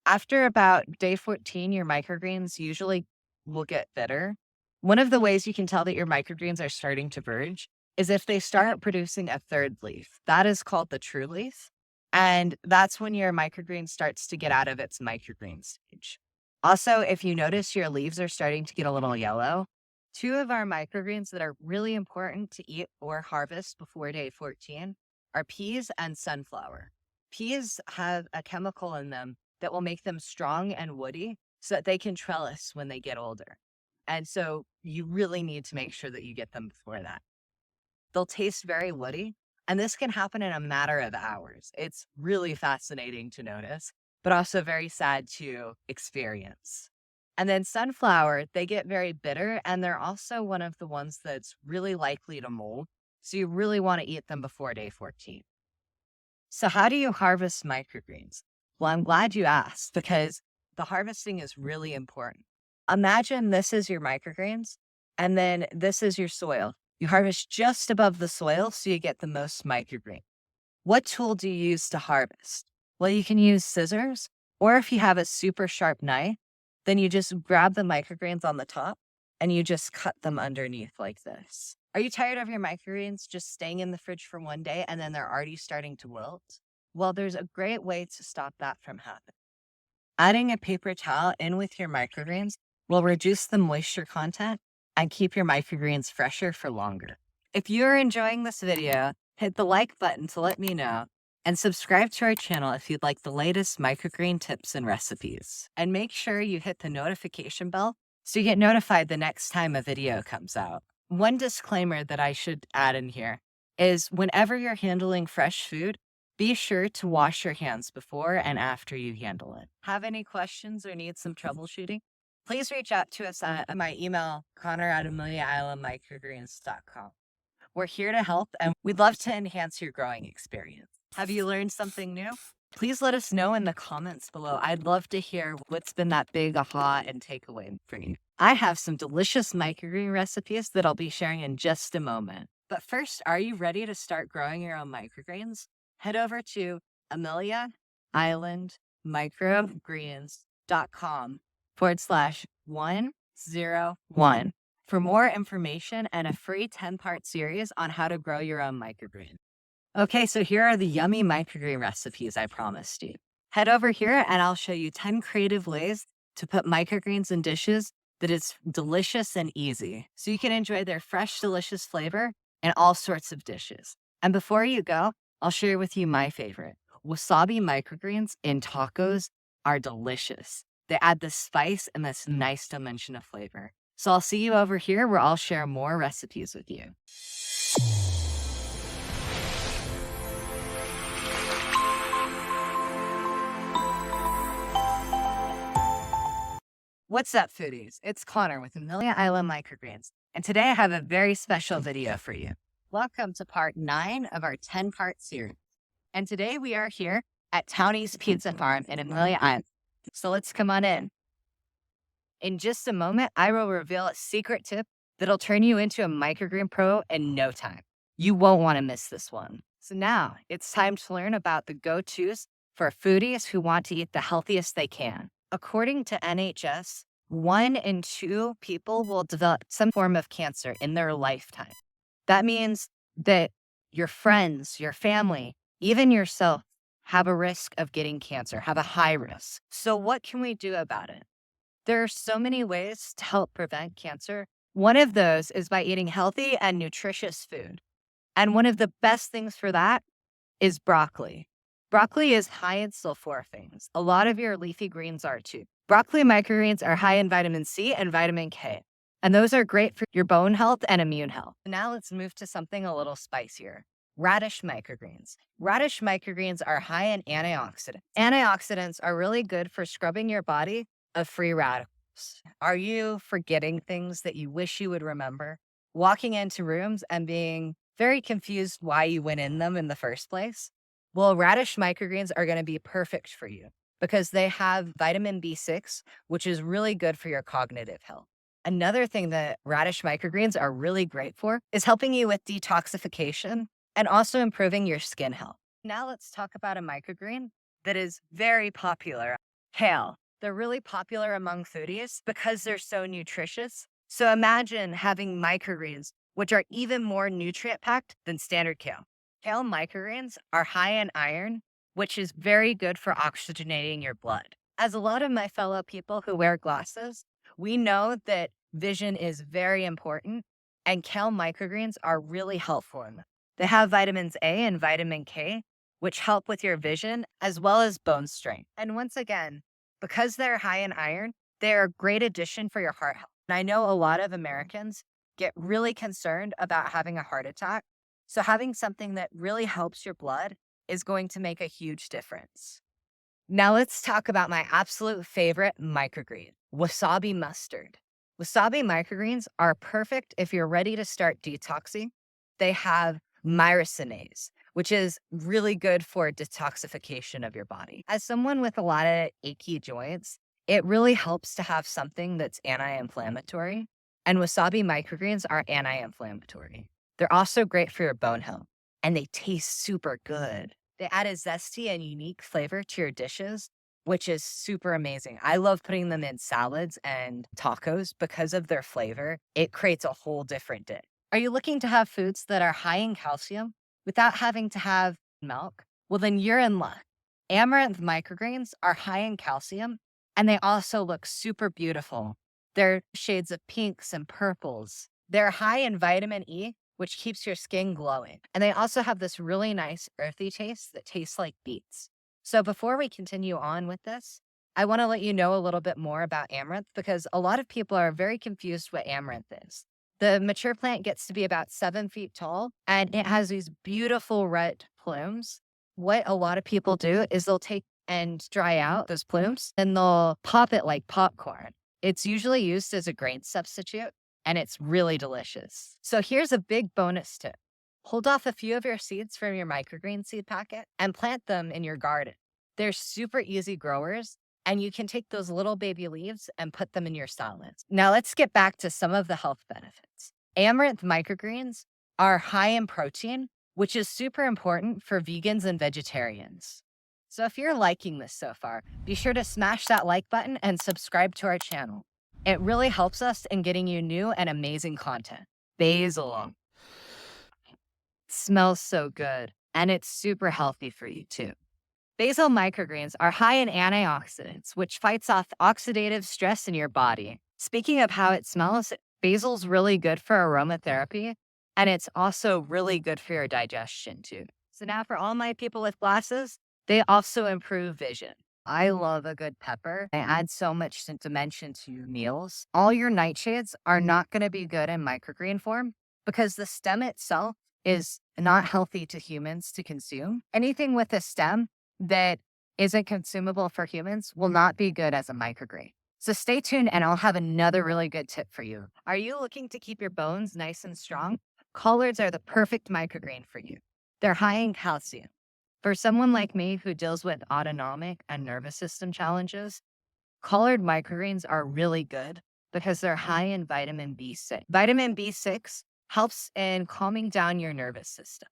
After about day 14, your microgreens usually will get bitter. One of the ways you can tell that your microgreens are starting to verge is if they start producing a third leaf. That is called the true leaf. And that's when your microgreen starts to get out of its microgreen stage. Also, if you notice your leaves are starting to get a little yellow, 2 of our microgreens that are really important to eat or harvest before day 14 are peas and sunflower. Peas have a chemical in them that will make them strong and woody so that they can trellis when they get older. And so you really need to make sure that you get them before that. They'll taste very woody, and this can happen in a matter of hours. It's really fascinating to notice, but also very sad to experience. And then sunflower, they get very bitter, and they're also one of the ones that's really likely to mold. So you really want to eat them before day 14. So how do you harvest microgreens? Well, I'm glad you asked because the harvesting is really important. Imagine this is your microgreens, and then this is your soil. You harvest just above the soil so you get the most microgreen. What tool do you use to harvest? Well, you can use scissors, or if you have a super sharp knife, then you just grab the microgreens on the top and you just cut them underneath like this. Are you tired of your microgreens just staying in the fridge for one day and then they're already starting to wilt? Well, there's a great way to stop that from happening. Adding a paper towel in with your microgreens will reduce the moisture content and keep your microgreens fresher for longer. If you're enjoying this video, hit the like button to let me know and subscribe to our channel if you'd like the latest microgreen tips and recipes. And make sure you hit the notification bell so you get notified the next time a video comes out. One disclaimer that I should add in here is whenever you're handling fresh food, be sure to wash your hands before and after you handle it. Have any questions or need some troubleshooting? Please reach out to us at my email, connor@AmeliaIslandMicrogreens.com. We're here to help, and we'd love to enhance your growing experience. Have you learned something new? Please let us know in the comments below. I'd love to hear what's been that big aha and takeaway for you. I have some delicious microgreen recipes that I'll be sharing in just a moment. But first, are you ready to start growing your own microgreens? Head over to AmeliaIslandMicrogreens.com nutritional.com/101 for more information and a free 10-part series on how to grow your own microgreen. Okay, so here are the yummy microgreen recipes I promised you. Head over here and I'll show you 10 creative ways to put microgreens in dishes that is delicious and easy, so you can enjoy their fresh, delicious flavor in all sorts of dishes. And before you go, I'll share with you my favorite. Wasabi microgreens in tacos are delicious. They add this spice and this nice dimension of flavor. So I'll see you over here where I'll share more recipes with you. What's up, foodies? It's Connor with Amelia Microgreens, and today I have a very special video for you. Welcome to part 9 of our 10-part series. And today we are here at Townie's Pizza Farm in Amelia, Iowa. So let's come on in. In just a moment, I will reveal a secret tip that'll turn you into a microgreen pro in no time. You won't want to miss this one. So now it's time to learn about the go-tos for foodies who want to eat the healthiest they can. According to NHS, 1 in 2 people will develop some form of cancer in their lifetime. That means that your friends, your family, even yourself have a risk of getting cancer, have a high risk. So what can we do about it? There are so many ways to help prevent cancer. One of those is by eating healthy and nutritious food. And one of the best things for that is broccoli. Broccoli is high in sulforaphane. A lot of your leafy greens are too. Broccoli microgreens are high in vitamin C and vitamin K, and those are great for your bone health and immune health. Now let's move to something a little spicier. Radish microgreens. Radish microgreens are high in antioxidants. Antioxidants are really good for scrubbing your body of free radicals. Are you forgetting things that you wish you would remember? Walking into rooms and being very confused why you went in them in the first place? Well, radish microgreens are going to be perfect for you because they have vitamin B6, which is really good for your cognitive health. Another thing that radish microgreens are really great for is helping you with detoxification and also improving your skin health. Now let's talk about a microgreen that is very popular. Kale. They're really popular among foodies because they're so nutritious. So imagine having microgreens, which are even more nutrient-packed than standard kale. Kale microgreens are high in iron, which is very good for oxygenating your blood. As a lot of my fellow people who wear glasses, we know that vision is very important, and kale microgreens are really helpful in that. They have vitamins A and vitamin K, which help with your vision as well as bone strength. And once again, because they're high in iron, they're a great addition for your heart health. And I know a lot of Americans get really concerned about having a heart attack. So having something that really helps your blood is going to make a huge difference. Now let's talk about my absolute favorite microgreen, wasabi mustard. Wasabi microgreens are perfect if you're ready to start detoxing. They have myrosinase, which is really good for detoxification of your body. As someone with a lot of achy joints, it really helps to have something that's anti-inflammatory. And wasabi microgreens are anti-inflammatory. They're also great for your bone health, and they taste super good. They add a zesty and unique flavor to your dishes, which is super amazing. I love putting them in salads and tacos because of their flavor. It creates a whole different dish. Are you looking to have foods that are high in calcium without having to have milk? Well, then you're in luck. Amaranth microgreens are high in calcium, and they also look super beautiful. They're shades of pinks and purples. They're high in vitamin E, which keeps your skin glowing. And they also have this really nice earthy taste that tastes like beets. So before we continue on with this, I want to let you know a little bit more about amaranth because a lot of people are very confused what amaranth is. The mature plant gets to be about 7 feet tall, and it has these beautiful red plumes. What a lot of people do is they'll take and dry out those plumes, and they'll pop it like popcorn. It's usually used as a grain substitute, and it's really delicious. So here's a big bonus tip. Hold off a few of your seeds from your microgreen seed packet and plant them in your garden. They're super easy growers, and you can take those little baby leaves and put them in your salads. Now let's get back to some of the health benefits. Amaranth microgreens are high in protein, which is super important for vegans and vegetarians. So if you're liking this so far, be sure to smash that like button and subscribe to our channel. It really helps us in getting you new and amazing content. Basil. Smells so good, and it's super healthy for you too. Basil microgreens are high in antioxidants, which fights off oxidative stress in your body. Speaking of how it smells, basil's really good for aromatherapy, and it's also really good for your digestion too. So now for all my people with glasses, they also improve vision. I love a good pepper. They add so much dimension to your meals. All your nightshades are not going to be good in microgreen form because the stem itself is not healthy to humans to consume. Anything with a stem that isn't consumable for humans will not be good as a microgreen. So stay tuned and I'll have another really good tip for you. Are you looking to keep your bones nice and strong? Collards are the perfect microgreen for you. They're high in calcium. For someone like me who deals with autonomic and nervous system challenges, collared microgreens are really good because they're high in vitamin B6. Vitamin B6 helps in calming down your nervous system.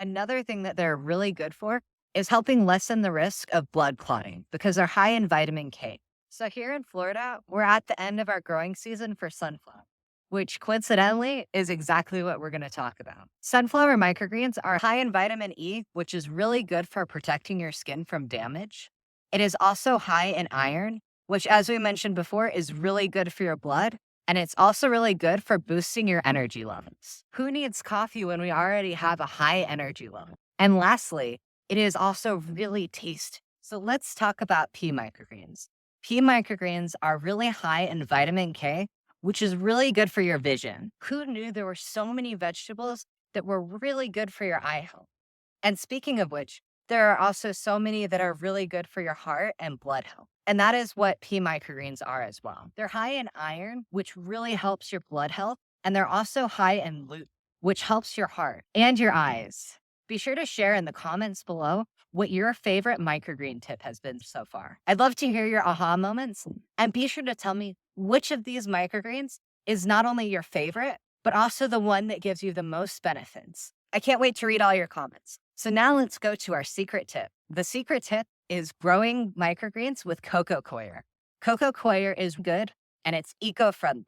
Another thing that they're really good for is helping lessen the risk of blood clotting because they're high in vitamin K. So here in Florida, we're at the end of our growing season for sunflower, which coincidentally is exactly what we're going to talk about. Sunflower microgreens are high in vitamin E, which is really good for protecting your skin from damage. It is also high in iron, which, as we mentioned before, is really good for your blood. And it's also really good for boosting your energy levels. Who needs coffee when we already have a high energy level? And lastly, it is also really tasty. So let's talk about pea microgreens. Pea microgreens are really high in vitamin K, which is really good for your vision. Who knew there were so many vegetables that were really good for your eye health? And speaking of which, there are also so many that are really good for your heart and blood health. And that is what pea microgreens are as well. They're high in iron, which really helps your blood health. And they're also high in lutein, which helps your heart and your eyes. Be sure to share in the comments below what your favorite microgreen tip has been so far. I'd love to hear your aha moments. And be sure to tell me which of these microgreens is not only your favorite, but also the one that gives you the most benefits. I can't wait to read all your comments. So now let's go to our secret tip. The secret tip is growing microgreens with cocoa coir. Cocoa coir is good and it's eco-friendly.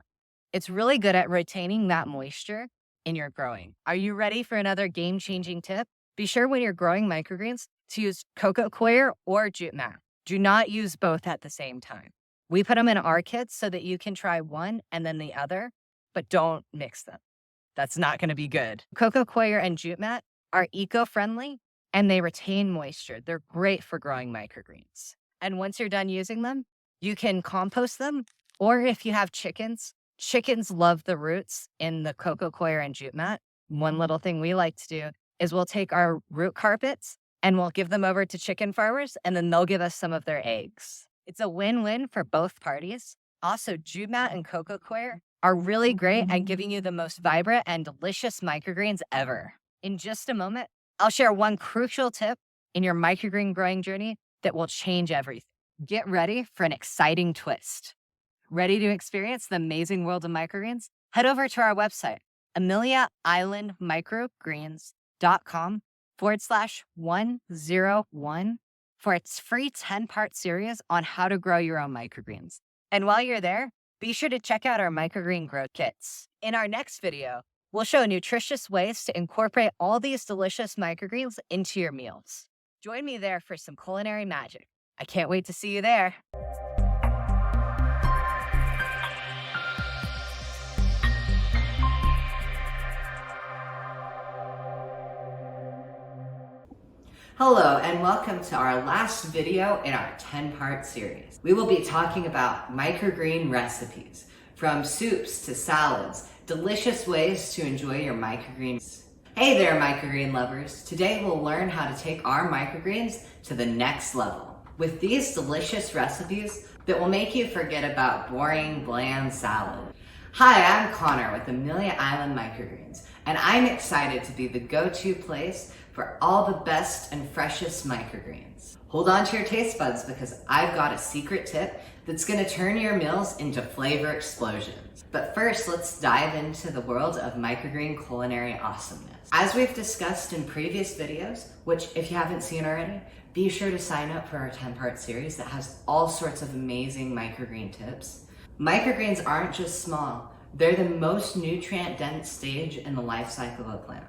It's really good at retaining that moisture in your growing. Are you ready for another game-changing tip? Be sure when you're growing microgreens to use cocoa coir or jute mat. Do not use both at the same time. We put them in our kits so that you can try one and then the other, but don't mix them. That's not going to be good. Cocoa coir and jute mat are eco-friendly and they retain moisture. They're great for growing microgreens. And once you're done using them, you can compost them. Or if you have chickens, chickens love the roots in the cocoa coir and jute mat. One little thing we like to do is we'll take our root carpets and we'll give them over to chicken farmers and then they'll give us some of their eggs. It's a win-win for both parties. Also, jute mat and cocoa coir are really great at giving you the most vibrant and delicious microgreens ever. In just a moment, I'll share one crucial tip in your microgreen growing journey that will change everything. Get ready for an exciting twist. Ready to experience the amazing world of microgreens? Head over to our website, AmeliaIslandMicrogreens.com/101 for its free 10-part series on how to grow your own microgreens. And while you're there, be sure to check out our microgreen growth kits. In our next video, we'll show nutritious ways to incorporate all these delicious microgreens into your meals. Join me there for some culinary magic. I can't wait to see you there. Hello and welcome to our last video in our 10-part series. We will be talking about microgreen recipes, from soups to salads, delicious ways to enjoy your microgreens. Hey there microgreen lovers! Today we'll learn how to take our microgreens to the next level with these delicious recipes that will make you forget about boring, bland salad. Hi, I'm Connor with Amelia Island Microgreens, and I'm excited to be the go-to place for all the best and freshest microgreens. Hold on to your taste buds because I've got a secret tip that's gonna turn your meals into flavor explosions. But first, let's dive into the world of microgreen culinary awesomeness. As we've discussed in previous videos, which if you haven't seen already, Be sure to sign up for our 10-part series that has all sorts of amazing microgreen tips. Microgreens aren't just small, they're the most nutrient-dense stage in the life cycle of a plant.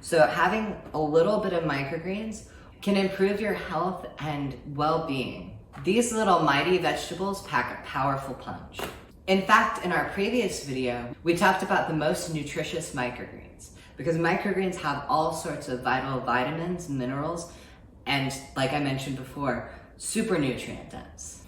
So having a little bit of microgreens can improve your health and well-being. These little mighty vegetables pack a powerful punch. In fact, in our previous video, we talked about the most nutritious microgreens because microgreens have all sorts of vital vitamins, minerals, and like I mentioned before, super nutrient dense.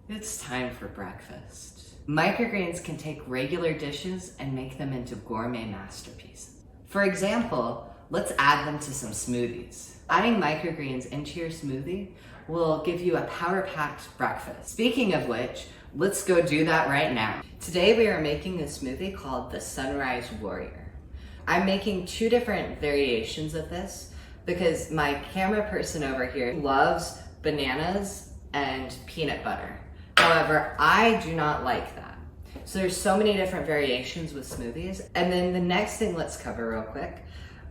It's time for breakfast. Microgreens can take regular dishes and make them into gourmet masterpieces. For example, let's add them to some smoothies. Adding microgreens into your smoothie will give you a power-packed breakfast. Speaking of which, let's go do that right now. Today we are making a smoothie called the Sunrise Warrior. I'm making 2 different variations of this because my camera person over here loves bananas and peanut butter. However, I do not like that. So there's so many different variations with smoothies. And then the next thing let's cover real quick,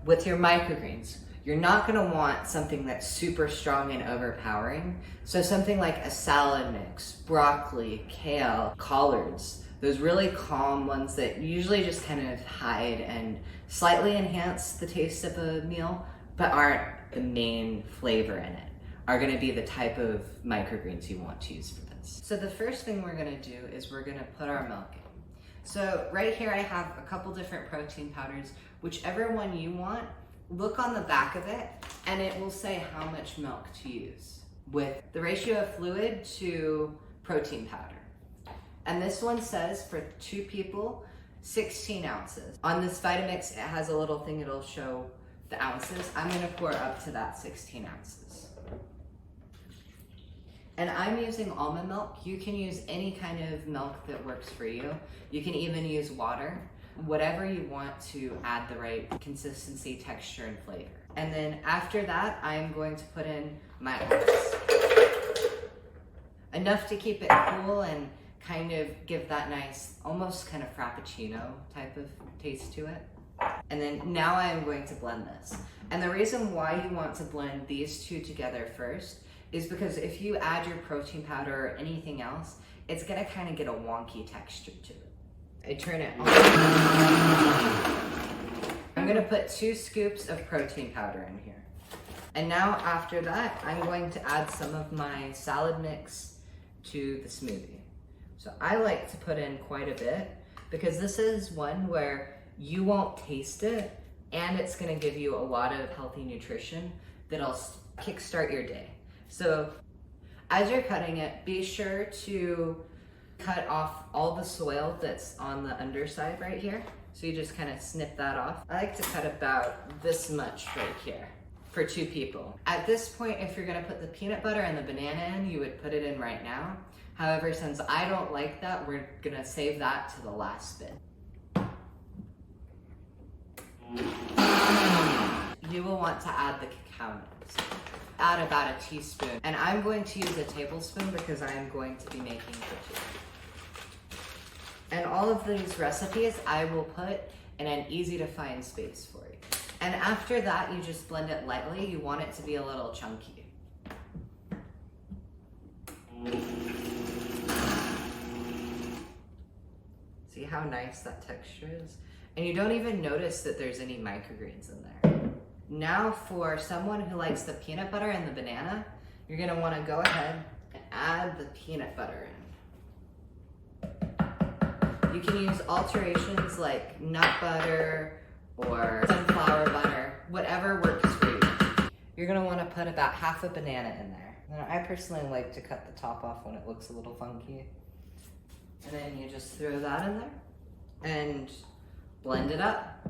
with your microgreens, you're not gonna want something that's super strong and overpowering. So something like a salad mix, broccoli, kale, collards, those really calm ones that usually just kind of hide and slightly enhance the taste of a meal, but aren't the main flavor in it, are gonna be the type of microgreens you want to use for this. So the first thing we're gonna do is we're gonna put our milk in. So right here I have a couple different protein powders. Whichever one you want, look on the back of it and it will say how much milk to use with the ratio of fluid to protein powder. And this one says for 2 people, 16 ounces. On this Vitamix, it has a little thing, it'll show the ounces. I'm gonna pour up to that 16 ounces. And I'm using almond milk. You can use any kind of milk that works for you. You can even use water, whatever you want to add the right consistency, texture, and flavor. And then after that, I'm going to put in my ice. Enough to keep it cool and kind of give that nice, almost kind of frappuccino type of taste to it. And then now I'm going to blend this. And the reason why you want to blend these 2 together first is because if you add your protein powder or anything else, it's gonna kind of get a wonky texture to it. I turn it on. I'm gonna put 2 scoops of protein powder in here. And now after that, I'm going to add some of my salad mix to the smoothie. So I like to put in quite a bit because this is one where you won't taste it and it's gonna give you a lot of healthy nutrition that'll kickstart your day. So as you're cutting it, be sure to cut off all the soil that's on the underside right here. So you just kind of snip that off. I like to cut about this much right here for 2 people. At this point, if you're gonna put the peanut butter and the banana in, you would put it in right now. However, since I don't like that, we're gonna save that to the last bit. You will want to add the cacao nibs. Add about a teaspoon. And I'm going to use a tablespoon because I am going to be making for 2. And all of these recipes I will put in an easy to find space for you. And after that, you just blend it lightly. You want it to be a little chunky. See how nice that texture is? And you don't even notice that there's any microgreens in there. Now for someone who likes the peanut butter and the banana, you're gonna wanna go ahead and add the peanut butter in. You can use alterations like nut butter or sunflower butter, whatever works for you. You're gonna wanna put about half a banana in there. And I personally like to cut the top off when it looks a little funky. And then you just throw that in there and blend it up.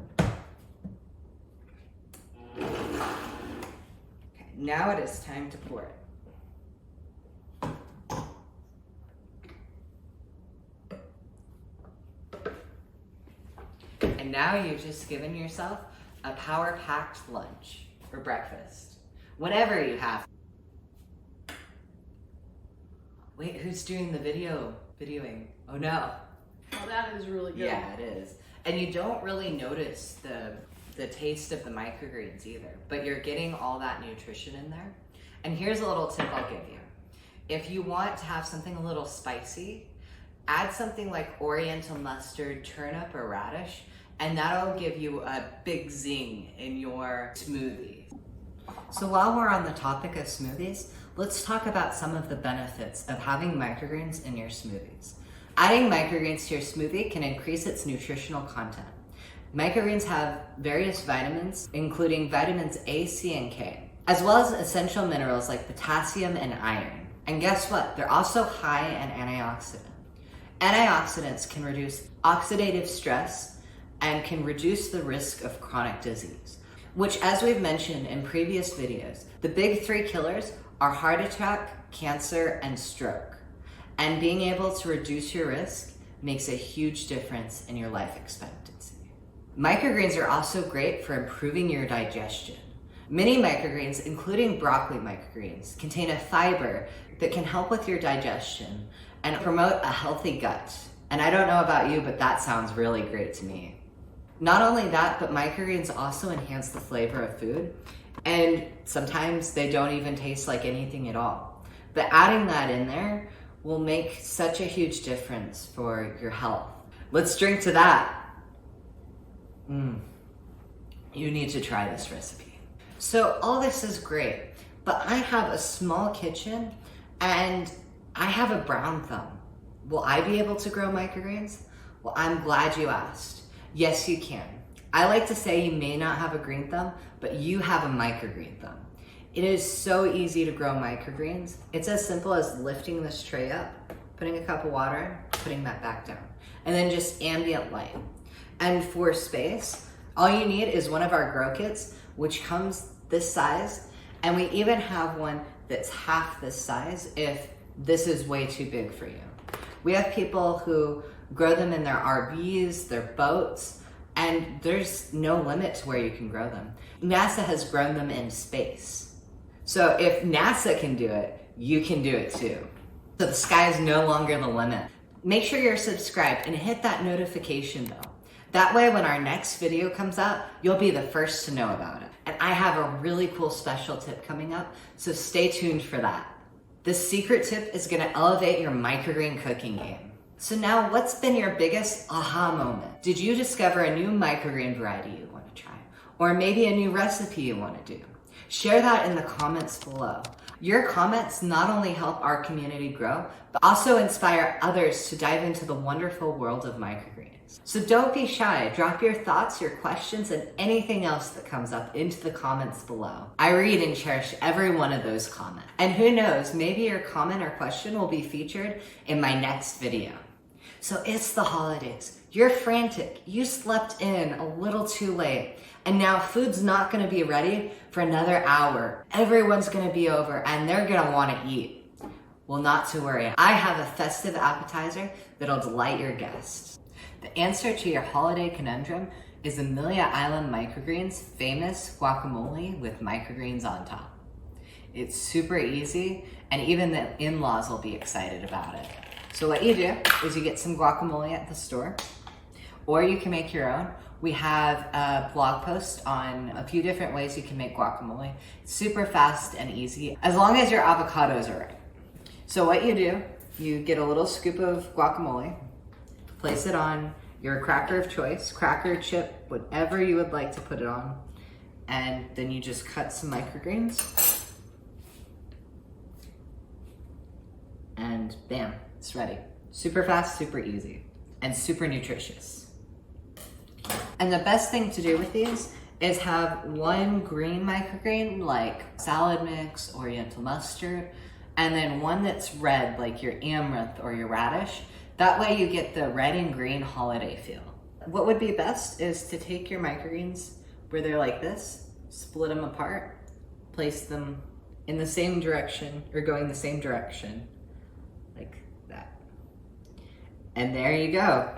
Okay, now it is time to pour it. And now you've just given yourself a power-packed lunch or breakfast, whatever you have. Wait, who's doing the videoing? Oh no. Oh, that is really good. Yeah, it is. And you don't really notice the taste of the microgreens either, but you're getting all that nutrition in there. And here's a little tip I'll give you. If you want to have something a little spicy, add something like Oriental mustard, turnip, or radish, and that'll give you a big zing in your smoothie. So while we're on the topic of smoothies, let's talk about some of the benefits of having microgreens in your smoothies. Adding microgreens to your smoothie can increase its nutritional content. Microgreens have various vitamins, including vitamins A, C, and K, as well as essential minerals like potassium and iron. And guess what? They're also high in antioxidant. Antioxidants can reduce oxidative stress and can reduce the risk of chronic disease, which, as we've mentioned in previous videos, the big three killers are heart attack, cancer, and stroke. And being able to reduce your risk makes a huge difference in your life expectancy. Microgreens are also great for improving your digestion. Many microgreens, including broccoli microgreens, contain a fiber that can help with your digestion and promote a healthy gut. And I don't know about you, but that sounds really great to me. Not only that, but microgreens also enhance the flavor of food, and sometimes they don't even taste like anything at all. But adding that in there will make such a huge difference for your health. Let's drink to that. You need to try this recipe. So all this is great, but I have a small kitchen and I have a brown thumb. Will I be able to grow microgreens? Well, I'm glad you asked. Yes, you can. I like to say you may not have a green thumb, but you have a microgreen thumb. It is so easy to grow microgreens. It's as simple as lifting this tray up, putting a cup of water in, putting that back down, and then just ambient light. And for space, all you need is one of our grow kits, which comes this size, and we even have one that's half this size if this is way too big for you. We have people who grow them in their RVs, their boats, and there's no limit to where you can grow them. NASA has grown them in space. So if NASA can do it, you can do it too. So the sky is no longer the limit. Make sure you're subscribed and hit that notification bell. That way when our next video comes out, you'll be the first to know about it. And I have a really cool special tip coming up, so stay tuned for that. This secret tip is gonna elevate your microgreen cooking game. So now, what's been your biggest aha moment? Did you discover a new microgreen variety you want to try? Or maybe a new recipe you want to do? Share that in the comments below. Your comments not only help our community grow, but also inspire others to dive into the wonderful world of microgreens. So don't be shy. Drop your thoughts, your questions, and anything else that comes up into the comments below. I read and cherish every one of those comments. And who knows, maybe your comment or question will be featured in my next video. So it's the holidays. You're frantic. You slept in a little too late. And now food's not gonna be ready for another hour. Everyone's gonna be over and they're gonna wanna eat. Well, not to worry. I have a festive appetizer that'll delight your guests. The answer to your holiday conundrum is Amelia Island Microgreens' famous guacamole with microgreens on top. It's super easy, and even the in-laws will be excited about it. So what you do is you get some guacamole at the store, or you can make your own. We have a blog post on a few different ways you can make guacamole. It's super fast and easy, as long as your avocados are right. So what you do, you get a little scoop of guacamole, place it on your cracker of choice, cracker, chip, whatever you would like to put it on, and then you just cut some microgreens, and bam. It's ready. Super fast, super easy, and super nutritious. And the best thing to do with these is have one green microgreen like salad mix, Oriental mustard, and then one that's red like your amaranth or your radish. That way you get the red and green holiday feel. What would be best is to take your microgreens where they're like this, split them apart, place them in the same direction or going the same direction, like that. And there you go.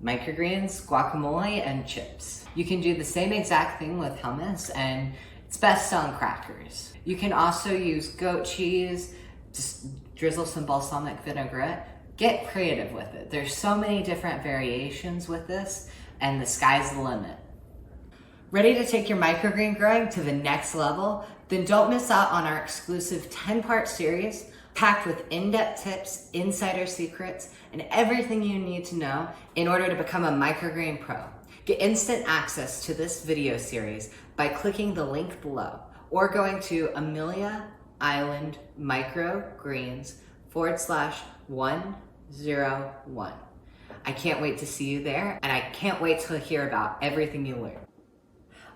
Microgreens, guacamole, and chips. You can do the same exact thing with hummus, and it's best on crackers. You can also use goat cheese, just drizzle some balsamic vinaigrette. Get creative with it. There's so many different variations with this, and the sky's the limit. Ready to take your microgreen growing to the next level? Then don't miss out on our exclusive 10-part series packed with in-depth tips, insider secrets, and everything you need to know in order to become a microgreen pro. Get instant access to this video series by clicking the link below or going to Amelia Island Microgreens/101. I can't wait to see you there, and I can't wait to hear about everything you learn.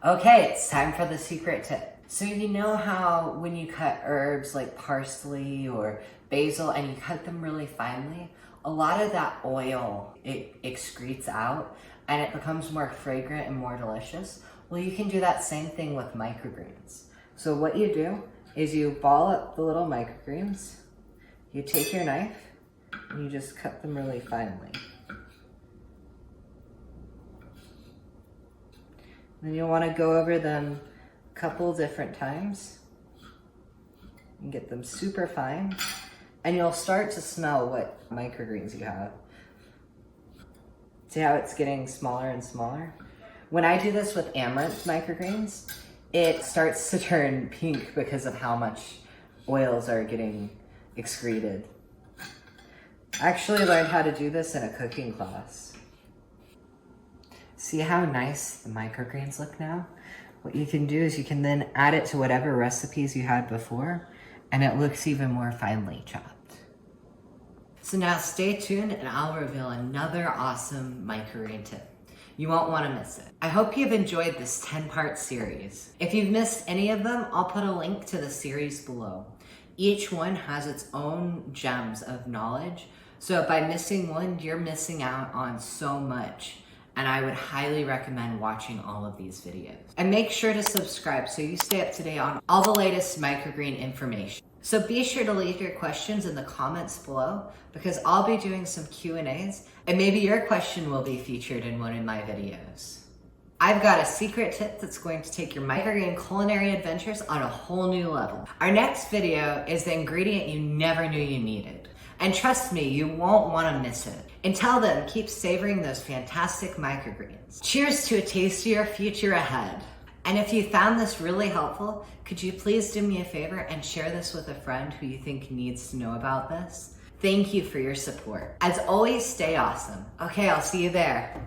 Okay, it's time for the secret tip. So you know how when you cut herbs like parsley or basil and you cut them really finely, a lot of that oil, it excretes out and it becomes more fragrant and more delicious? Well, you can do that same thing with microgreens. So what you do is you ball up the little microgreens, you take your knife, and you just cut them really finely. Then you'll want to go over them a couple different times and get them super fine. And you'll start to smell what microgreens you have. See how it's getting smaller and smaller? When I do this with amaranth microgreens, it starts to turn pink because of how much oils are getting excreted. I actually learned how to do this in a cooking class. See how nice the microgreens look now? What you can do is you can then add it to whatever recipes you had before, and it looks even more finely chopped. So now stay tuned and I'll reveal another awesome microgreen tip. You won't want to miss it. I hope you've enjoyed this 10-part series. If you've missed any of them, I'll put a link to the series below. Each one has its own gems of knowledge, so by missing one, you're missing out on so much. And I would highly recommend watching all of these videos. And make sure to subscribe so you stay up to date on all the latest microgreen information. So be sure to leave your questions in the comments below because I'll be doing some Q&As and maybe your question will be featured in one of my videos. I've got a secret tip that's going to take your microgreen culinary adventures on a whole new level. Our next video is the ingredient you never knew you needed. And trust me, you won't want to miss it. Until then, keep savoring those fantastic microgreens. Cheers to a tastier future ahead. And if you found this really helpful, could you please do me a favor and share this with a friend who you think needs to know about this? Thank you for your support. As always, stay awesome. Okay, I'll see you there.